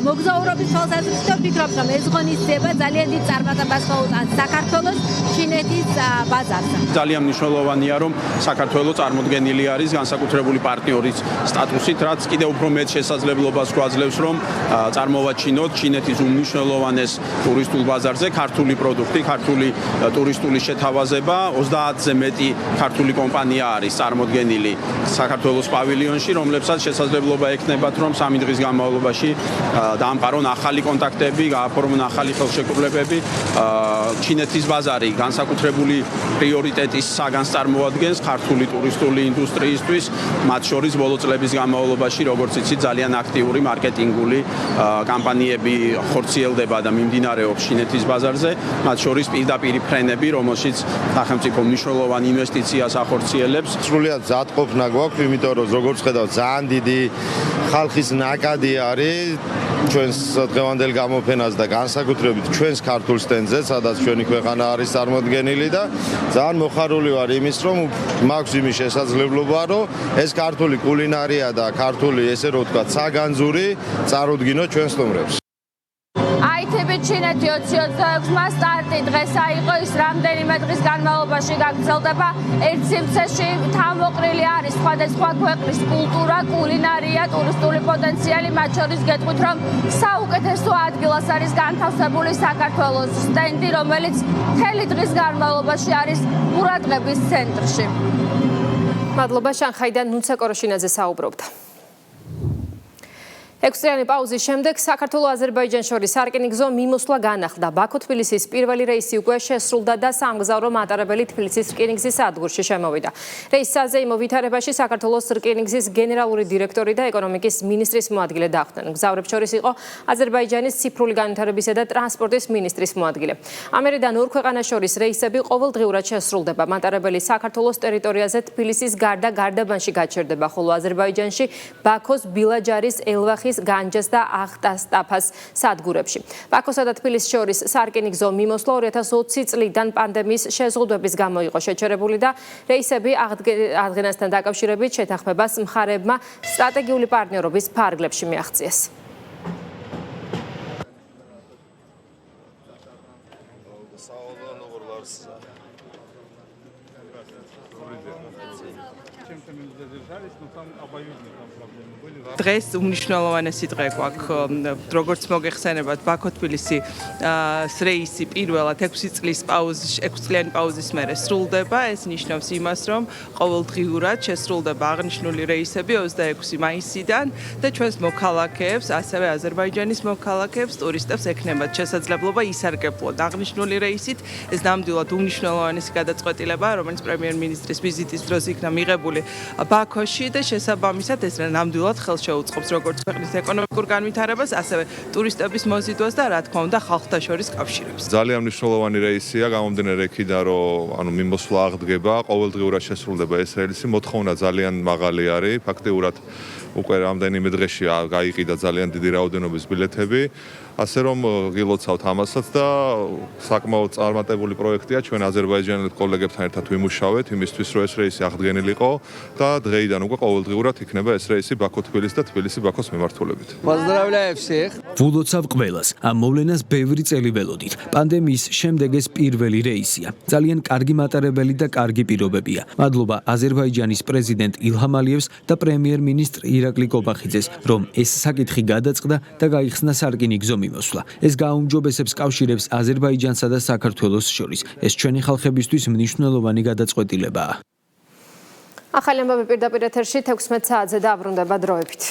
მოგზაურობის თვალსაზრისით. ვფიქრობ, რომ ეს ღონისძიება ძალიან დიდ წარმატებას მოუტანს საქართველოს ჩინეთის ბაზარზე. ძალიან მნიშვნელოვანია, რომ საქართველო წარმოდგენილი არის განსაკუთრებული პარტნიორის სტატუსით, რაც კიდევ უფრო მეტ შესაძლებლობას გვაძლევს, რომ წარმოვაჩინოთ ჩინეთის უმნიშვნელოვანეს ტურისტულ ბაზარზე ქართული პროდუქტი, ქართული ტურისტული შეთავაზება. 30-ზე მეტი ქართული კომპანია არის წარმოდგენილი საქართველოს პავილიონში, რომლებსაც შესაძლებლობა ექნებათ, რომ 3 დღის განმავლობაში დაამყარონ ახალი კონტაქტები, გააფორმონ ახალი ხელშეკრულებები. ჩინეთის ბაზარი განსაკუთრებული პრიორიტეტის საგანს წარმოადგენს ქართული ტურისტული ინდუსტრიისთვის, მათ შორის ბოლო წლების განმავლობაში, როგორც იცით, ძალიან აქტიური მარკეტინგული კამპანიები ხორციელდება და მიმდინარეობს ჩინეთის ბაზარზე, მათ შორის პირდაპირ ფრენები, რომელშიც სახელმწიფო მნიშვნელოვან ინვესტიციას ახორციელებს. სრულიად მზადყოფნა გვაქვს, იმიტომ რომ როგორც ხედავთ, ძალიან დიდი ხალხის ნაკადი არის ჩვენს დღევანდელ გამოფენას და განსაკუთრებით ჩვენს ქართულ სტენდზე, სადაც ჩვენი ქვეყანა არის წარმოდგენილი და ძალიან მოხარული ვარ იმის, რომ მაქვს იმის შესაძლებლობა, რომ ეს ქართული კულინარია და ქართული, ესე რომ ვთქვათ, საგანძური წარუდგინო ჩვენ სტუმრებს. ITB ჩინეთი 26-მა სტარტი დღეს აიღო, ის რამდენიმე დღის განმავლობაში გაგრძელდება. ერთ სიმცეში თავმოყრილი არის სხვადასხვა ქვეყნის კულტურა, კულინარია, ტურისტული პოტენციალი, მათ შორის გეტყვით, რომ საუკეთესო ადგილას არის განთავსებული საქართველოს სტენდი, რომელიც მთელი დღის განმავლობაში არის ყურადღების ცენტრში. მადლობა, შანხაიდან ნუცა კოროშინაძე საუბრობდა. 6 წლიანი პაუზის შემდეგ საქართველოს-აზერბაიჯანს შორის სარკინიგზო მიმოსვლა განახლდა. ბაქო-თბილისის პირველი რეისი უკვე შესრულდა და სამგზავრო მატარებელი თბილისის რკინიგზის სადგურში შემოვიდა. რეისის საზეიმო ვითარებაში საქართველოს რკინიგზის გენერალური დირექტორი და ეკონომიკის მინისტრის მოადგილე დახვდნენ. მგზავრებს შორის იყო აზერბაიჯანის ციფრული განვითარებისა და ტრანსპორტის მინისტრის მოადგილე. ამერიდან ორ ქვეყანას შორის რეისები ყოველდღიურად შესრულდება. მატარებელი საქართველოს ტერიტორიაზე თბილისის გარდა გარდაბანში გაჩერდება, ხოლო აზერბაიჯანში ბაქოს, ბილაჯარის, ელვახის, განჯას და ახტასტაფას სადგურებში. ბაქოსა და თბილისის შორის სარკინიგზო მიმოსვლა 2020 წლიდან პანდემიის შეზღუდვების გამო იყო შეჩერებული და რეისები აღდგენასთან დაკავშირებით შეთანხმებას მხარეებმა სტრატეგიული პარტნიორობის ფარგლებში მიაღწიეს. დღეს უმნიშვნელოვანესი დღე გვაქვს, როგორც მოგეხსენებათ, ბაქო-თბილისი რეისი პირველად 6 წლიანი პაუზის მერე სრულდება. ეს ნიშნავს იმას, რომ ყოველდღიურად შესრულდება აღნიშნული რეისები 26 მაისიდან და ჩვენს მოქალაქეებს, ასევე აზერბაიჯანის მოქალაქეებს, ტურისტებს ექნებათ შესაძლებლობა ისარგებლონ აღნიშნული რეისით. ეს ნამდვილად უმნიშვნელოვანესი გადაწყვეტილებაა, რომელიც პრემიერ-მინისტრის ვიზიტის დროს იქნა მიღებული განთავსებული ბაქოში და შესაბამისად ეს ნამდვილად ხელს შეუწყობს როგორც ქვეყნის ეკონომიკურ განვითარებას, ასევე ტურისტების მოზიდვას და რა თქმა უნდა ხალხთა შორის კავშირებს. ძალიან მნიშვნელოვანი რეისია გამომდინარე იქიდან, რომ მიმოსვლა აღდგება, ყოველდღიურად შესრულდება ეს რეისი, მოთხოვნა ძალიან მაღალი არის, ფაქტიურად უკვე რამდენიმე დღეში გაიყიდა ძალიან დიდი რაოდენობის ბილეთები, ასე რომ გილოცავთ ამასაც და საკმაოდ წარმატებული პროექტია, ჩვენ აზერბაიჯანელ კოლეგებთან ერთად ვიმუშავეთ იმისთვის, რომ ეს რეისი აღდგენილიყო და დღეიდან უკვე ყოველდღიურად იქნება ეს რეისი ბაქო-თბილისი და თბილისი-ბაქოს მიმართულებით. Поздравляю всех. ვულოცავ ყველას, ამ მოვლენას ბევრი წელი ველოდით. პანდემიის შემდეგ ეს პირველი რეისია. ძალიან კარგი მატარებელი და კარგი პირობებია. მადლობა აზერბაიჯანის პრეზიდენტ ილჰამ ალიევს და პრემიერ-მინისტრ ირაკლი კობახიძეს, რომ ეს საკითხი გადაწყდა და გაიხსნა სარკინიგზო მიმოსვლა. ეს გააუმჯობესებს კავშირებს აზერბაიჯანსა და საქართველოს შორის. ეს ჩვენი ხალხებისთვის მნიშვნელოვანი გადაწყვეტილებაა. ახალი ამბები პირდაპირ ეთერში 16 საათზე დაბრუნდება დროებით.